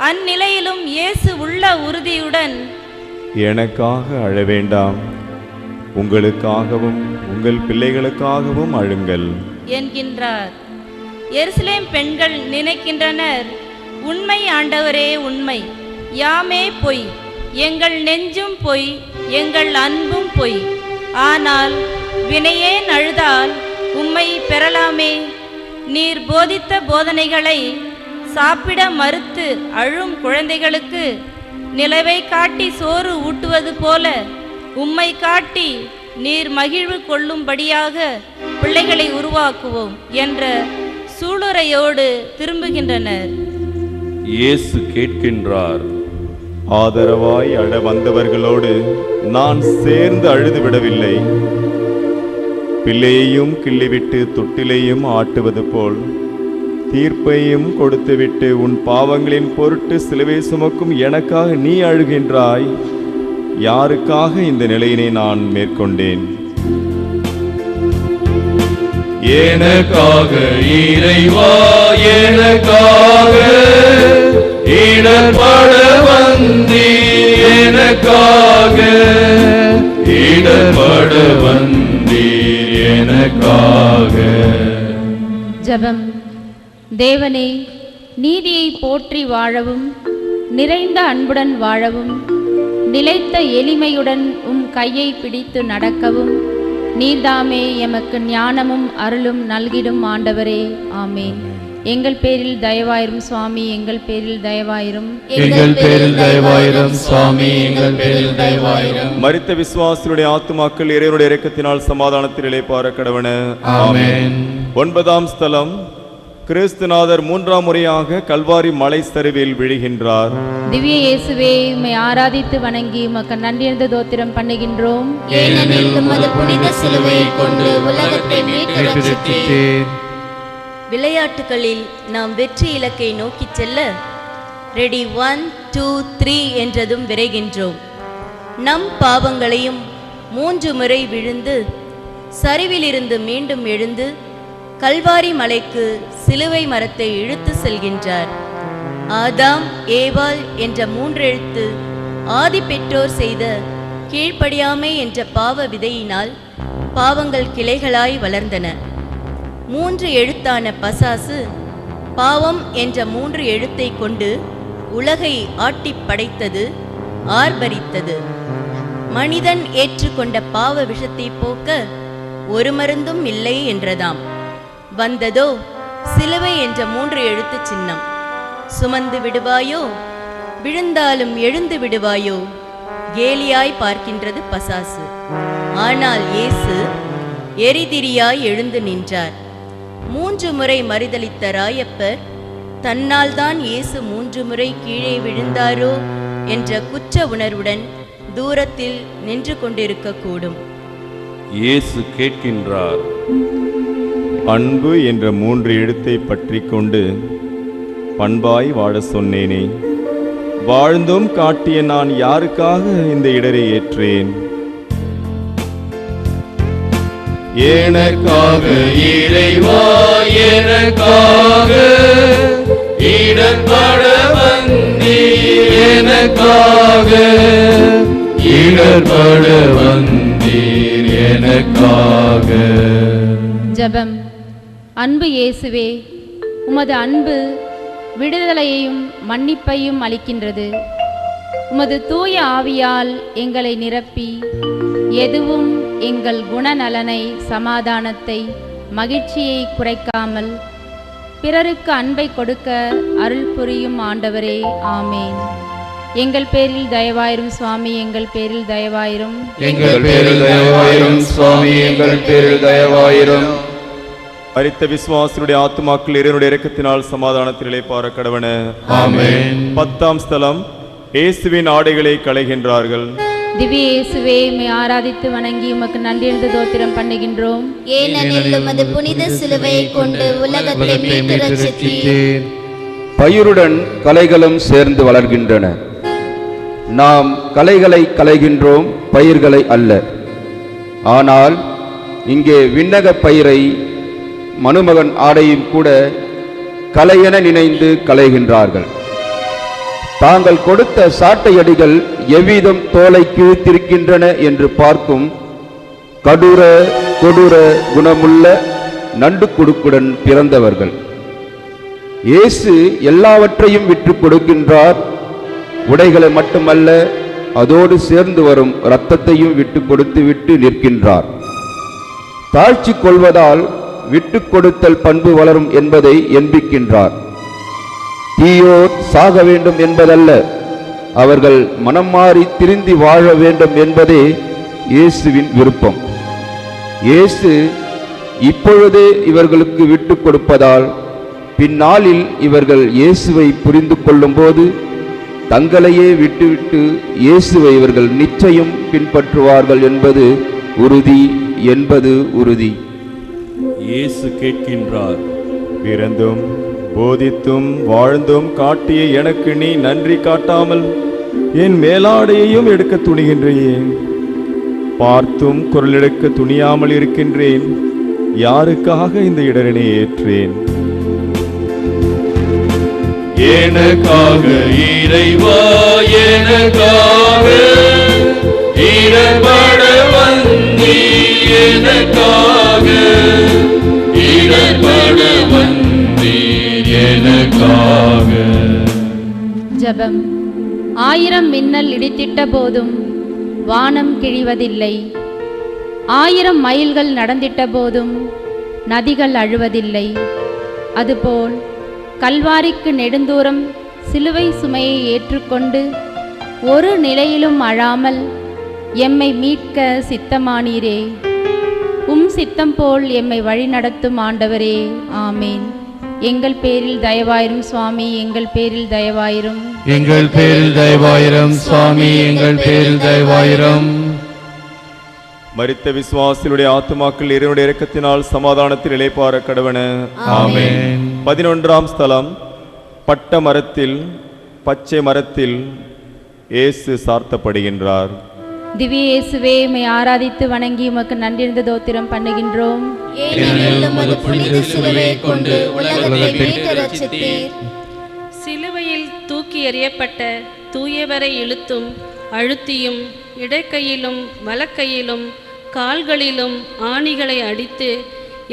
அந்நிலையிலும் இயேசு உள்ள உறுதியுடன், எனக்காக அழ வேண்டாம், உங்களுக்காகவும் உங்கள் பிள்ளைகளுக்காகவும் அழுங்கள் என்கின்றார். எருசலேம் பெண்கள் நினைக்கின்றனர், உண்மை ஆண்டவரே உண்மை, யாமே பொய், எங்கள் நெஞ்சும் பொய், எங்கள் அன்பும் பொய். ஆனால் வினையேன் அழுதால் உம்மை பெறலாமே. நீர் போதித்த போதனைகளை சாப்பிட மறுத்து அழும் குழந்தைகளுக்கு நிலவை காட்டி சோறு ஊட்டுவது போல உம்மை காட்டி நீர் மகிழ்வு கொள்ளும்படியாக பிள்ளைகளை உருவாக்குவோம் என்ற சூளுரையோடு திரும்புகின்றனர். இயேசு கேட்கின்றார், ஆதரவாய் அழ வந்தவர்களோடு நான் சேர்ந்து அழுது விடவில்லை. பிள்ளையையும் கிள்ளிவிட்டு தொட்டிலையும் ஆட்டுவது போல் தீர்ப்பையும் கொடுத்துவிட்டு உன் பாவங்களின் பொருட்டு சிலுவை சுமக்கும் எனக்காக நீ அழுகின்றாய். யாருக்காக இந்த நிலையினை நான் மேற்கொண்டேன்? எனக்காக இறைவா, எனக்காக இடர்பட வந்தீர், எனக்காக இடர்பட வந்தீர், எனக்காக. ஜெபம். தேவனே, நீதியை போற்றி வாழவும் நிறைந்த அன்புடன் வாழவும் நிலைத்த எளிமையுடன் உம் கையை பிடித்து நடக்கவும் நீர்தாமே எமக்கு ஞானமும் அருளும் நல்கிடும் ஆண்டவரே. ஆமேன். எங்கள் பேரில் தயவாயிரும் சுவாமி, எங்கள் பேரில் தயவாயிரும். எங்கள் பேரில் தயவாயிரும் சுவாமி, எங்கள் பேரில் தயவாயிரும். மரித்த விசுவாசிகளுடைய ஆத்துமாக்கள் இறைவனுடைய இரக்கத்தினால் சமாதானத்தில் இளைப்பாற கடவன. ஆமென். 9ஆம் ஸ்தலம். கிறிஸ்துநாதர் 3ஆம் முறையாக கல்வாரி மலை சரிவில் விழுகின்றார். திவ்ய இயேசுவே, உம்மை ஆராதித்து வணங்கி உமக்கு நன்றியர்ந்த தோத்திரம் பண்ணுகின்றோம். ஏனெனில் உமது புனித சிலுவையை கொண்டு உலகத்தை மீட்டு ரட்சித்தீர். விளையாட்டுகளில் நாம் வெற்றி இலக்கை நோக்கி செல்ல ரெடி 1 2 3 என்றதும் விரைகின்றோம். நம் பாவங்களையும் 3 முறை விழுந்து சரிவிலிருந்து மீண்டும் எழுந்து கல்வாரி மலைக்கு சிலுவை மரத்தை இழுத்து செல்கின்றார். ஆதாம் ஏவாள் என்ற 3 எழுத்து ஆதி பெற்றோர் செய்த கீழ்ப்படியாமை என்ற பாவ விதையினால் பாவங்கள் கிளைகளாய் வளர்ந்தன. 3 எழுத்தான பசாசு பாவம் என்ற 3 எழுத்தை கொண்டு உலகை ஆட்டி படைத்தது, ஆர்ப்பரித்தது. மனிதன் ஏற்றுக்கொண்ட பாவ விஷத்தை போக்க ஒரு மருந்தும் இல்லை என்றதாம். வந்ததோ சிலுவை என்ற 3 எழுத்து சின்னம். சுமந்து விடுவாயோ, விழுந்தாலும் எழுந்து விடுவாயோ, கேலியாய் பார்க்கின்றது பசாசு. ஆனால் இயேசு எரிதிரியாய் எழுந்து நின்றார். 3 முறை மறுதலித்த ராயப்பர் தன்னால் தான் இயேசு 3 முறை கீழே விழுந்தாரோ என்ற குற்ற உணர்வுடன் தூரத்தில் நின்று கொண்டிருக்க கூடும். இயேசு கேட்கின்றார், அன்பு என்ற 3 எழுத்தை பற்றி கொண்டு பண்பாய் வாழ சொன்னேனே, வாழ்ந்தும் காட்டிய நான் யாருக்காக இந்த இடரை ஏற்றேன்? எனக்காக இறைவா, எனக்காக இடர்பட வந்தீர், எனக்காக இடர்பட வந்தீர், எனக்காக. ஜெபம். அன்பு இயேசுவே, உமது அன்பு விடுதலையையும் மன்னிப்பையும் அளிக்கின்றது. உமது தூய ஆவியால் எங்களை நிரப்பி எதுவும் எங்கள் குணநலனை, சமாதானத்தை, மகிழ்ச்சியை குறைக்காமல் பிறருக்கு அன்பை கொடுக்க அருள் புரியும் ஆண்டவரே. ஆமேன். எங்கள் பேரில் தயவாயிரும் சுவாமி, எங்கள் பேரில் தயவாயிரும். எங்கள் பேரில் தயவாயிரும் சுவாமி, எங்கள் பேரில் தயவாயிரும். மரித்த விசுவாசிகளுடைய ஆத்துமாக்கள் இறைவனுடைய இரக்கத்தினால் சமாதானத்தில் இளைப்பாற கடவன. ஆமென். 10ஆம் ஸ்தலம். இயேசுவின் ஆடைகளை களைகின்றார்கள். திவ்ய இயேசுவே, உம்மை ஆராதித்து வணங்கி உமக்கு நன்றியர்ந்த தோத்திரம் பண்ணுகின்றோம். ஏனெனில் உமது புனித சிலுவையை கொண்டு உலகத்தை மீட்டு ரட்சித்தீர். பயிருடன் களைகளும் சேர்ந்து வளர்கின்றன. நாம் களைகளை களைகின்றோம், பயிர்களை அல்ல. ஆனால் இங்கே விண்ணக பயிரை மனுமகன் ஆடையும் கூட களையென நினைந்து களைகின்றார்கள். தாங்கள் கொடுத்த சாட்டையடிகள் எவ்விதம் தோலை கிழித்திருக்கின்றன என்று பார்க்கும் கடூர கொடூர குணமுள்ள நண்டு குடுக்குடன் பிறந்தவர்கள். இயேசு எல்லாவற்றையும் விட்டு கொடுக்கின்றார். உடைகளை மட்டுமல்ல, அதோடு சேர்ந்து வரும் இரத்தத்தையும் விட்டு கொடுத்து விட்டு நிற்கின்றார். தாழ்ச்சி கொள்வதால் விட்டு கொடுத்தல் பண்பு வளரும் என்பதை எண்பிக்கின்றார். தீயோர் சாக வேண்டும் என்பதல்ல, அவர்கள் மனம் மாறி திருந்தி வாழ வேண்டும் என்பதே இயேசுவின் விருப்பம். இயேசு இப்பொழுதே இவர்களுக்கு விட்டு கொடுப்பதால் பின்னாளில் இவர்கள் இயேசுவை புரிந்து கொள்ளும் போது தங்களையே விட்டுவிட்டு இயேசுவை இவர்கள் நிச்சயம் பின்பற்றுவார்கள் என்பது உறுதி என்பது உறுதி. இயேசு கேட்கின்றார், பிறந்தும் போதித்தும் வாழ்ந்தும் காட்டிய எனக்கு நீ நன்றி காட்டாமல் என் மேலாடையையும் எடுக்க துணிகின்றேன். பார்த்தும் குரல் எடுக்க துணியாமல் இருக்கின்றேன். யாருக்காக இந்த இடரினை ஏற்றேன்? எனக்காக இறைவா, எனக்காக இடர்பட வந்தீர், எனக்காக இடர்பட வந்தீர், எனக்காக. ஜெபம். 1000 மின்னல் இடித்திட்ட போதும் வானம் கிழிவதில்லை. 1000 மைல்கள் நடந்திட்ட போதும் நதிகள் அழுவதில்லை. அதுபோல் கல்வாரிக்கு நெடுந்தூரம் சிலுவை சுமையை ஏற்றுக்கொண்டு ஒரு நிலையிலும் அழாமல் எம்மை மீட்க சித்தமானீரே. சித்தம் போல் எம்மை வழிநடத்தும் ஆண்டவரே, ஆமேன். எங்கள் பேரில் தயவாயிரும் சுவாமி, எங்கள் பேரில் தயவாயிரும். எங்கள் பேரில் தயவாயிரும் சுவாமி, எங்கள் பேரில் தயவாயிரும். மரித்த விசுவாசிகளுடைய ஆத்துமாக்கள் இறைவனுடைய இரக்கத்தினால் சமாதானத்தில் இளைப்பாற கடவன. ஆமென். 11ஆம் ஸ்தலம். பட்ட மரத்தில் பச்சை மரத்தில் இயேசு சார்த்தப்படுகின்றார். திவ்ய இயேசுவே, உம்மை ஆராதித்து வணங்கி உமக்கு நன்றிருந்த தோத்திரம் பண்ணுகின்றோம். சிலுவையில் தூக்கி எறியப்பட்ட தூயவரை இழுத்தும் அழுத்தியும் இடக்கையிலும் வலக்கையிலும் கால்களிலும் ஆணிகளை அடித்து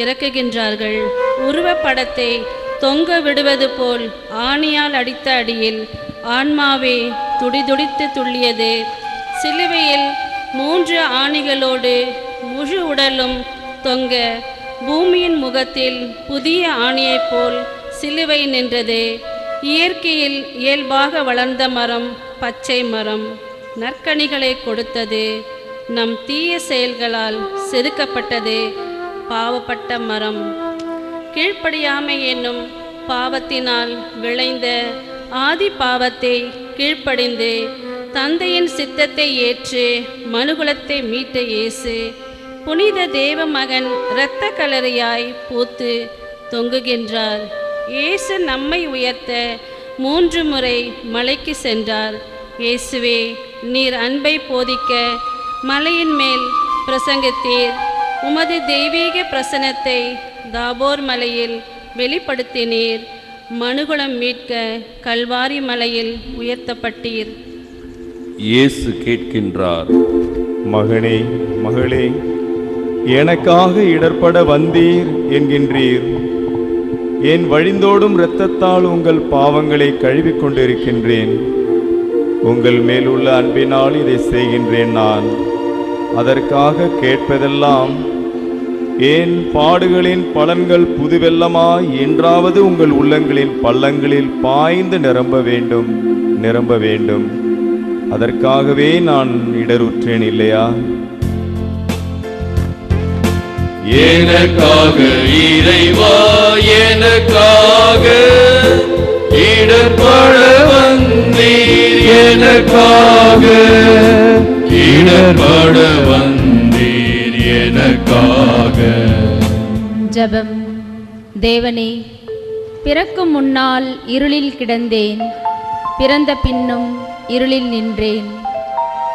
இறக்குகின்றார்கள். உருவப்படத்தை தொங்க விடுவது போல் ஆணியால் அடித்த அடியில் ஆன்மாவே துடிதுடித்து துள்ளியது. சிலுவையில் 3 ஆணிகளோடு முழு உடலும் தொங்க பூமியின் முகத்தில் புதிய ஆணியைப் போல் சிலுவை நின்றது. இயற்கையில் இயல்பாக வளர்ந்த மரம் பச்சை மரம் நற்கனிகளை கொடுத்தது. நம் தீய செயல்களால் செதுக்கப்பட்டது பாவப்பட்ட மரம். கீழ்ப்படியாமை என்னும் பாவத்தினால் விளைந்த ஆதி பாவத்தை கீழ்ப்படிந்து தந்தையின் சித்தத்தை ஏற்று மனுகுலத்தை மீட்ட இயேசு புனித தேவ மகன் இரத்த கலரியாய் பூத்து தொங்குகின்றார். இயேசு நம்மை உயர்த்த 3 முறை மலைக்கு சென்றார். இயேசுவே, நீர் அன்பை போதிக்க மலையின் மேல் பிரசங்கித்தீர். உமது தெய்வீக பிரசனத்தை தாபோர் மலையில் வெளிப்படுத்தினீர். மனுகுலம் மீட்க கல்வாரி மலையில் உயர்த்தப்பட்டீர். இயேசு கேட்கின்றார், மகனே, மகளே, எனக்காக இடர்பட வந்தீர் என்கின்றீர். என் வழிந்தோடும் இரத்தத்தால் உங்கள் பாவங்களை கழுவிக் கொண்டிருக்கின்றேன். உங்கள் மேலுள்ள அன்பினால் இதை செய்கின்றேன். நான் அதற்காக கேட்பதெல்லாம் ஏன் பாடுகளின் பலன்கள் புதுவெல்லமாய் என்றாவது உங்கள் உள்ளங்களின் பள்ளங்களில் பாய்ந்து நிரம்ப வேண்டும், நிரம்ப வேண்டும். அதற்காகவே நான் இடருற்றேன் இல்லையா? எனக்காக இறைவா, எனக்காக இடர்பட வந்தீர், எனக்காக இடர்பட வந்தீர், எனக்காக. ஜெபம். தேவனே, பிறக்கும் முன்னால் இருளில் கிடந்தேன், பிறந்த பின்னும் இருளில் நின்றேன்.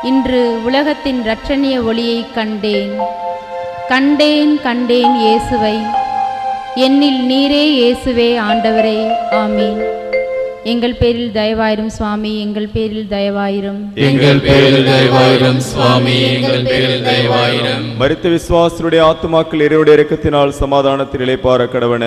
இன்று உலகத்தின் இரட்சணிய ஒளியை கண்டேன், கண்டேன், கண்டேன் இயேசுவை. என்னில் நீரே இயேசுவே ஆண்டவரே, ஆமீன். எங்கள் பேரில் தயவாயிரும் சுவாமி, எங்கள் பேரில் தயவாயிரும். எங்கள் பேரில் தயவாயிரும் சுவாமி, எங்கள் பேரில் தயவாயிரும். மரித்த விசுவாசருடைய ஆத்துமாக்கள் இறைவனுடைய இரக்கத்தினால் சமாதானத்தில் இளைப்பாற கடவன.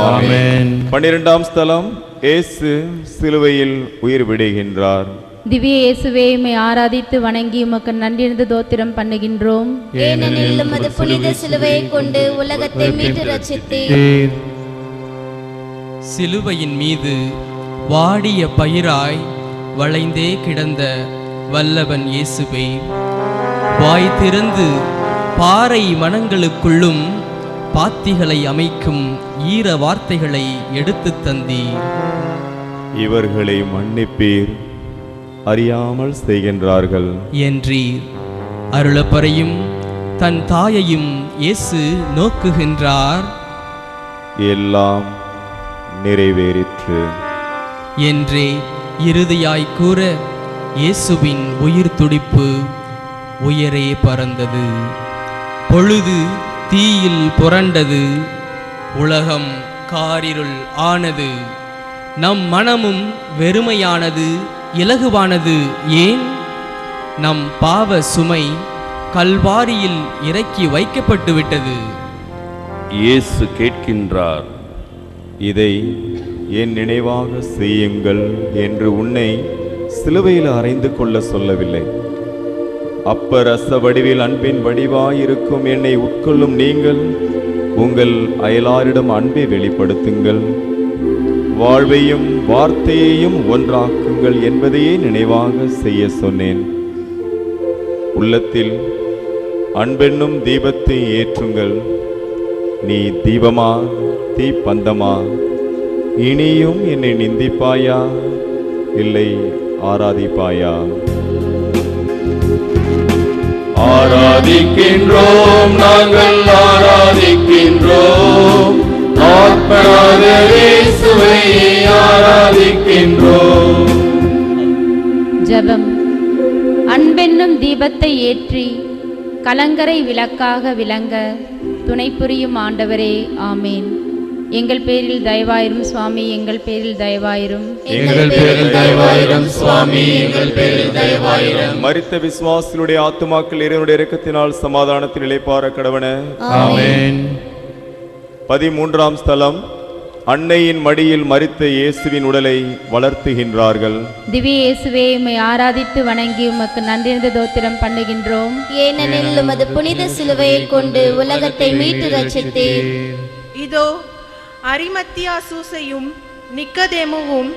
ஆமென். 12ஆம் ஸ்தலம். இயேசு சிலுவையில் உயிர் விடுகின்றார். திவ்ய இயேசுவே, உம்மை ஆராதித்து வணங்கி உமக்கு நன்றிருந்த தோத்திரம் பண்ணுகின்றோம். ஏனெனில் உமது புனித சிலுவையை கொண்டு உலகத்தை மீட்டு ரட்சித்தீர். சிலுவையின் மீது வாடிய பயிராய் வளைந்தே கிடந்த வல்லவன் இயேசுவே, வாய் திறந்து பாறை மனங்களுக்குள்ளும் பாத்திகளை அமைக்கும் ஈர வார்த்தைகளை எடுத்துத் தந்தீர். இவர்களை மன்னிப்பீர், அறியாமல் செய்கின்றார்கள் என்றீர். அருளப்பறையும் தன் தாயையும் இயேசு நோக்குகின்றார். எல்லாம் நிறைவேறிற்று என்றே இறுதியாய் கூற இயேசுவின் உயிர் துடிப்பு உயரே பறந்தது. பொழுது தீயில் புரண்டது, உலகம் காரிருள் ஆனது. நம் மனமும் வெறுமையானது, இலகுவானது. ஏன்? நம் பாவ சுமை கல்வாரியில் இறக்கி வைக்கப்பட்டு விட்டது. இயேசு கேட்கின்றார், இதை என் நினைவாக செய்யுங்கள் என்று உன்னை சிலுவையில் அறைந்து கொள்ள சொல்லவில்லை. அப்பரச வடிவில் அன்பின் வடிவாயிருக்கும் என்னை உட்கொள்ளும் நீங்கள் உங்கள் அயலாரிடம் அன்பை வெளிப்படுத்துங்கள், வாழ்வையும் வார்த்தையையும் ஒன்றாக்குங்கள் என்பதையே நினைவாக செய்ய சொன்னேன். உள்ளத்தில் அன்பென்னும் தீபத்தை ஏற்றுங்கள். நீ தீபமா தீப்பந்தமா? இனியும் என்னை நிந்திப்பாயா, இல்லை ஆராதிப்பாயா? ஆராதிக்கின்றோம், நாங்கள் ஆராதிக்கின்றோம், ஆத்மநாத இயேசுவை ஆராதிக்கின்றோம். ஜெபம். அன்பென்னும் தீபத்தை ஏற்றி கலங்கரை விளக்காக விளங்க துணை புரியும் ஆண்டவரே, ஆமேன். எங்கள் பேரில் தயவாயிரும் சுவாமி, எங்கள் பேரில் தயவாயிரும். எங்கள் பேரில் தயவாயிரும் சுவாமி, எங்கள் பேரில் தயவாயிரும். மரித்த விசுவாசிகளுடைய ஆத்துமாக்கள் இறைவனுடைய இரக்கத்தினால் சமாதானத்தில் இளைப்பாற கடவன. ஆமென். 13ஆம் ஸ்தலம். அன்னையின் மடியில் மரித்த இயேசுவின் உடலை வளர்த்துகின்றார்கள். திவ்ய இயேசுவே, உம்மை ஆராதித்து வணங்கி உமக்கு நன்றிந்த தோத்திரம் பண்ணுகின்றோம். ஏனெனில் உமது புனித சிலுவையை கொண்டு உலகத்தை மீட்டு ரட்சித்தீர். இதோ அரிமத்தியா சூசையும் நிக்கதேமுவும்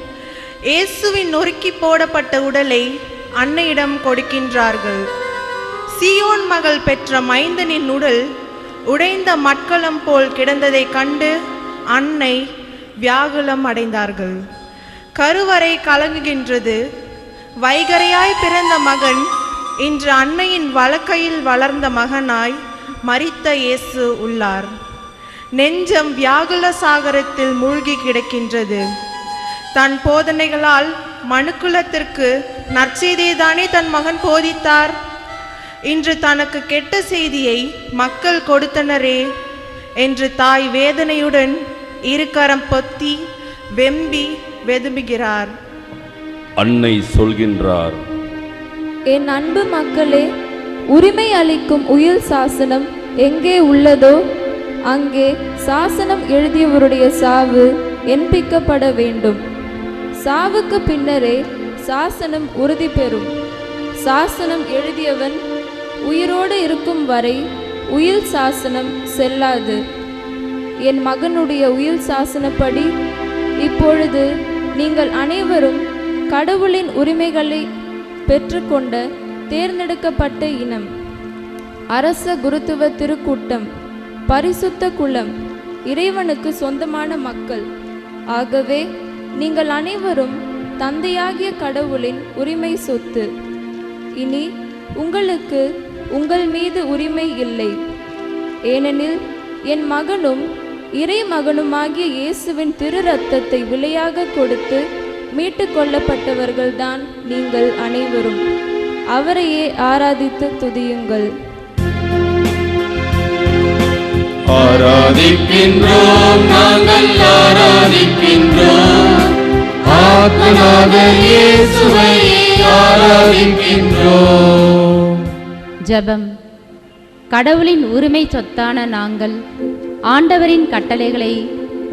இயேசுவின் நொறுக்கி போடப்பட்ட உடலை அன்னையிடம் கொடுக்கின்றார்கள். சீயோன் மகள் பெற்ற மைந்தனின் உடல் உடைந்த மட்கலம் போல் கிடந்ததை கண்டு அன்னை வியாகுலம் அடைந்தார்கள். கருவறை கலங்குகின்றது. வைகரையாய் பிறந்த மகன் இன்று அன்னையின் வலக்கையில் வளர்ந்த மகனாய் மரித்த இயேசு உள்ளார். நெஞ்சம் வியாகுல சாகரத்தில் மூழ்கி கிடக்கின்றது. தன் போதனைகளால் மனுக்குலத்திற்கு நற்செய்தியைதானே தன் மகன் போதித்தார். இன்று தனக்கு கெட்ட செய்தியை மக்கள் கொடுத்தனரே என்று தாய் வேதனையுடன் இருக்கரம் பொத்தி வெம்பி வெதும்புகிறார். அன்னை சொல்கின்றார், என் அன்பு மக்களே, உரிமை அளிக்கும் உயில் சாசனம் எங்கே உள்ளதோ அங்கே சாசனம் எழுதியவருடைய சாவு என்பிக்கப்பட வேண்டும். சாவுக்கு பின்னரே சாசனம் உறுதி பெறும். சாசனம் எழுதியவன் உயிரோடு இருக்கும் வரை உயில் சாசனம் செல்லாது. என் மகனுடைய உயில் சாசனப்படி இப்பொழுது நீங்கள் அனைவரும் கடவுளின் உரிமைகளை பெற்றுக்கொண்ட தேர்ந்தெடுக்கப்பட்ட இனம், அரச குருத்துவ திருக்கூட்டம், பரிசுத்த குலம், இறைவனுக்கு சொந்தமான மக்கள். ஆகவே நீங்கள் அனைவரும் தந்தையாகிய கடவுளின் உரிமை சொத்து. இனி உங்களுக்கு உங்கள் மீது உரிமை இல்லை. ஏனெனில் என் மகனும் இறை மகனுமாகிய இயேசுவின் திரு ரத்தத்தை விலையாக கொடுத்து மீட்டு கொள்ளப்பட்டவர்கள்தான் நீங்கள் அனைவரும். அவரையே ஆராதித்து துதியுங்கள். ஆராதிக்கின்றோம், நாங்கள் ஆராதிக்கின்றோம், ஆத்மநாத இயேசுவை ஆராதிக்கின்றோம். ஜெபம். கடவுளின் உரிமை சொத்தான நாங்கள் ஆண்டவரின் கட்டளைகளை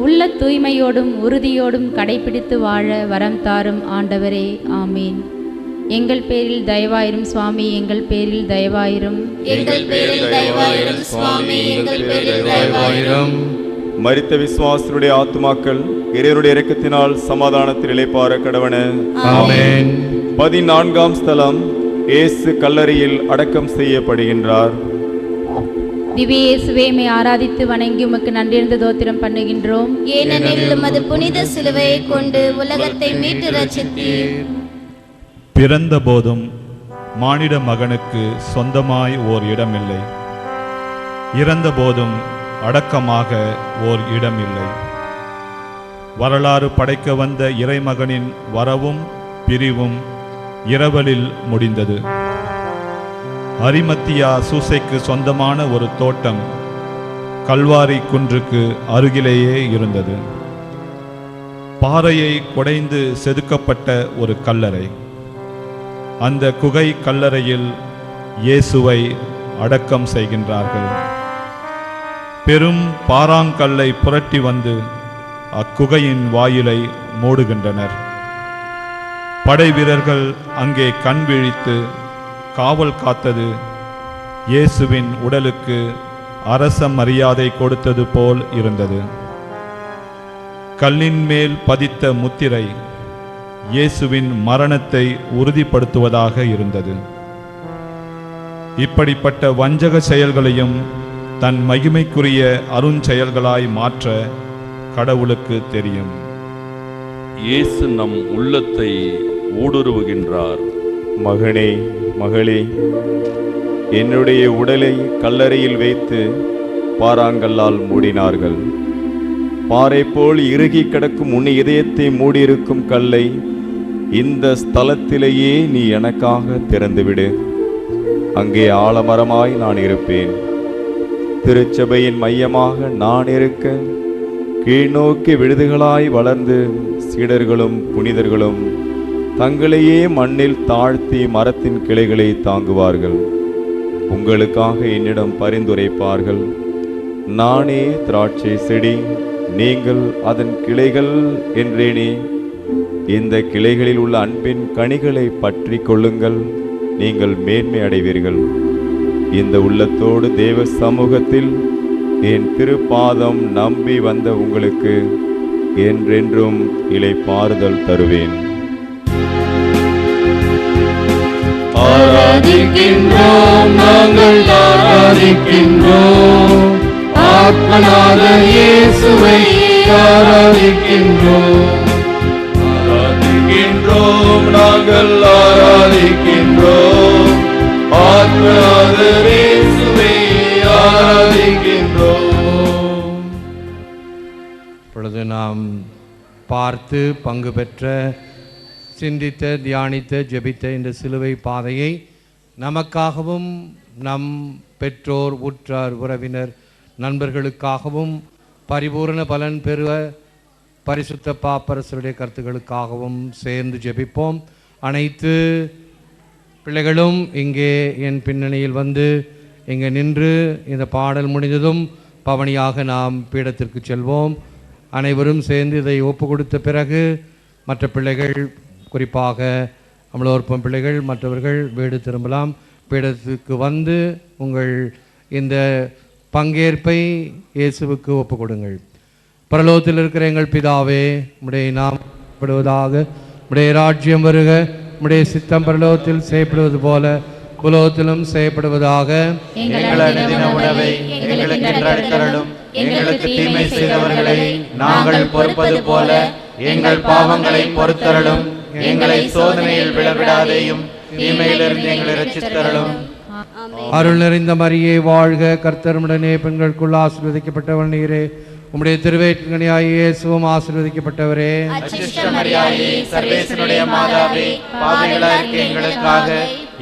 உள்ள தூய்மையோடும் உறுதியோடும் கடைபிடித்து வாழ வரம் தாரும் ஆண்டவரே, ஆமீன். எங்கள் பேரில் தயவாயிரும் சுவாமி, எங்கள் பேரில் தயவாயிரும். எங்கள் பேரில் தயவாயிரும் சுவாமி, எங்கள் பேரில் தயவாயிரும். மரித்த விசுவாசிகளுடைய ஆத்துமாக்கள் இறைவனுடைய இரக்கத்தினால் சமாதானத்தில் இளைப்பாற கடவன. ஆமென். 14ஆம் ஸ்தலம். இயேசு கல்லறையில் அடக்கம் செய்யப்படுகின்றார். திவ்ய இயேசுவே, உம்மை ஆராதித்து வணங்கி உமக்கு நன்றியிருந்த தோத்திரம் பண்ணுகின்றோம். ஏனெனில் உமது புனித சிலுவையை கொண்டு உலகத்தை மீட்டு ரட்சித்தீர். பிறந்த போதும் மானிட மகனுக்கு சொந்தமாய் ஓர் இடமில்லை. இறந்தபோதும் அடக்கமாக ஓர் இடம் இல்லை. வரலாறு படைக்க வந்த இறைமகனின் வரவும் பிரிவும் இரவலில் முடிந்தது. அரிமத்தியா சூசைக்கு சொந்தமான ஒரு தோட்டம் கல்வாரி குன்றுக்கு அருகிலேயே இருந்தது. பாறையை குடைந்து செதுக்கப்பட்ட ஒரு கல்லறை. அந்த குகை கல்லறையில் இயேசுவை அடக்கம் செய்கின்றார்கள். பெரும் பாறாங்கல்லை புரட்டி வந்து அக்குகையின் வாயிலை மூடுகின்றனர். படை வீரர்கள் அங்கே கண் விழித்து காவல் காத்தது இயேசுவின் உடலுக்கு அரச மரியாதை கொடுத்தது போல் இருந்தது. கல்லின் மேல் பதித்த முத்திரை இயேசுவின் மரணத்தை உறுதிப்படுத்துவதாக இருந்தது. இப்படிப்பட்ட வஞ்சக செயல்களையும் தன் மகிமைக்குரிய அருஞ்செயல்களாய் மாற்ற கடவுளுக்கு தெரியும். இயேசு நம் உள்ளத்தை ஊடுருவுகின்றார். மகனே, மகளே, என்னுடைய உடலை கல்லறையில் வைத்து பாறாங்கல்லால் மூடினார்கள். பாறை போல் இறுகி கிடக்கும் உன் இதயத்தை மூடியிருக்கும் கல்லை இந்த ஸ்தலத்திலேயே நீ எனக்காக திறந்துவிடு. அங்கே ஆலமரமாய் நான் இருப்பேன். திருச்சபையின் மையமாக நான் இருக்க கீழ்நோக்கி விழுதுகளாய் வளர்ந்து சீடர்களும் புனிதர்களும் தங்களையே மண்ணில் தாழ்த்தி மரத்தின் கிளைகளை தாங்குவார்கள். உங்களுக்காக என்னிடம் பரிந்துரைப்பார்கள். நானே திராட்சை செடி, நீங்கள் அதன் கிளைகள் என்றேனே. இந்த கிளைகளில் உள்ள அன்பின் கனிகளை பற்றி கொள்ளுங்கள், நீங்கள் மேன்மை அடைவீர்கள். இந்த உள்ளத்தோடு தேவ சமூகத்தில் என் திருப்பாதம் நம்பி வந்த உங்களுக்கு என்றென்றும் இளைப்பாறுதல் தருவேன். ஆராதிக்கின்றோம், நாங்கள் ஆராதிக்கின்றோம். ஆத்மநாதர் இயேசுவை ஆராதிக்கின்றோம். ஆராதிக்கின்றோம், நாங்கள் ஆராதிக்கின்றோம். ஆத்மநாதர் இயேசுவை ஆராதிக்கின்றோம். இப்பொழுது நாம் பார்த்து பங்கு பெற்ற, சிந்தித்த, தியானித்த, ஜெபித்த இந்த சிலுவை பாதையை நமக்காகவும் நம் பெற்றோர், உற்றார், உறவினர், நண்பர்களுக்காகவும் பரிபூரண பலன் பெறுவ பரிசுத்த பாப்பரசருடைய கருத்துக்களுக்காகவும் சேர்ந்து ஜெபிப்போம். அனைத்து பிள்ளைகளும் இங்கே என் பின்னணியில் வந்து இங்கே நின்று இந்த பாடல் முடிந்ததும் பவனியாக நாம் பீடத்திற்கு செல்வோம். அனைவரும் சேர்ந்து இதை ஒப்பு கொடுத்த பிறகு மற்ற பிள்ளைகள், குறிப்பாக அமலோற்பம் பிள்ளைகள், மற்றவர்கள் வீடு திரும்பலாம். பீடத்துக்கு வந்து உங்கள் இந்த பங்கேற்பை இயேசுவுக்கு ஒப்பு கொடுங்கள். பரலோகத்தில் இருக்கிற எங்கள் பிதாவே, உம்முடைய நாமம் படுவதாக, உம்முடைய ராஜ்யம் வருக, உம்முடைய சித்தம் பரலோகத்தில் செய்யப்படுவது போல புலோகத்திலும் செய்யப்படுவதாக. எங்கள் அனுதின உணவை எங்களுக்கு அளித்தருளும். எங்களுக்கு தீமை செய்தவர்களை நாங்கள் பொறுப்பது போல எங்கள் பாவங்களை பொறுத்தருளும். எங்களை சோதனையில் விழவிடாதேயும், தீமையிலிருந்து எங்களை ரட்சித்தருளும். அருள் நிறைந்த மரியே வாழ்க, கர்த்தருடனே பெண்களுக்குள் ஆசீர்வதிக்கப்பட்டவள் நீரே. உம்முடைய திருவயிற்றின்கனியாய் இயேசுவும் ஆசீர்வதிக்கப்பட்டவரே. சர்வேசனுடைய மாதாவே, பாவிகளாகிய எங்களுக்காக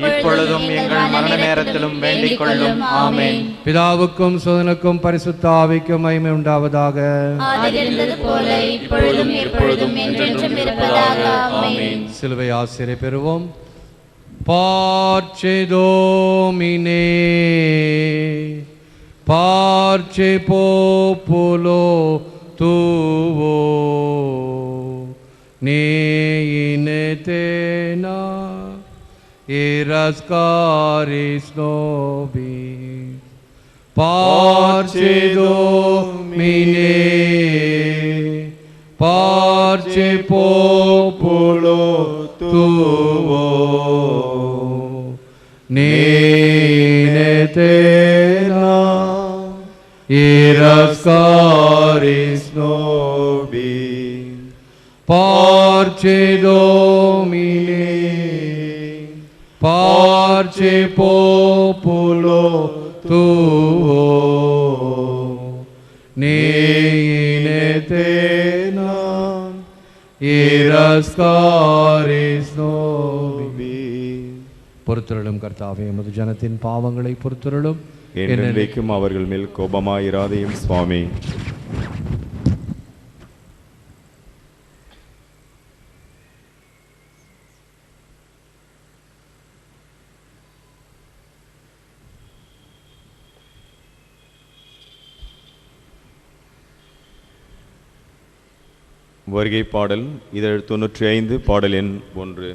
இப்பொழுதும் எங்கள் மரண நேரத்திலும் வேண்டிக் கொள்ளும். ஆமென். பிதாவுக்கும் சுதனுக்கும் பரிசுத்த ஆவிக்கும் மகிமை உண்டாவதாக. சிலுவை ஆசிரியை பெறுவோம். Parce Domine, parce populo tuo, ne in etena eras caris nobis. Parce Domine, parce populo tuo, ne in etena eras caris nobis. Parce Domine, parce populo tuo, ascaris nobis. பொறுத்தருளும் கர்த்தாவே, எமது ஜனத்தின் பாவங்களை பொறுத்தருளும். என்றென்றைக்கும் அவர்கள் மேல் கோபமாயிராதையும் சுவாமி. வருகை பாடல் இதழ் 95 பாடல் எண் 1.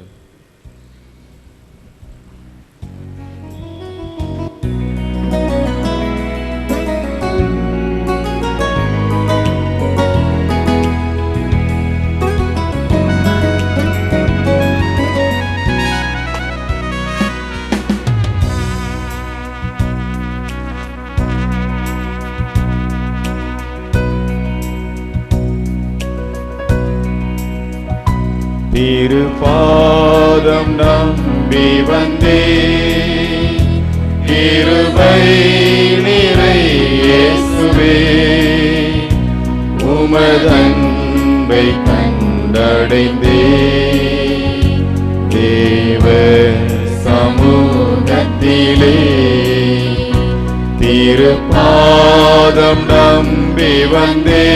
திருப்பாதம் நம்பி வந்தே, கிருபை நிறை இயேசுவே, உமதன்பை கண்டடைந்தே, தேவ சமூகத்திலே திருப்பாதம் நம்பி வந்தே,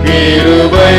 கிருபை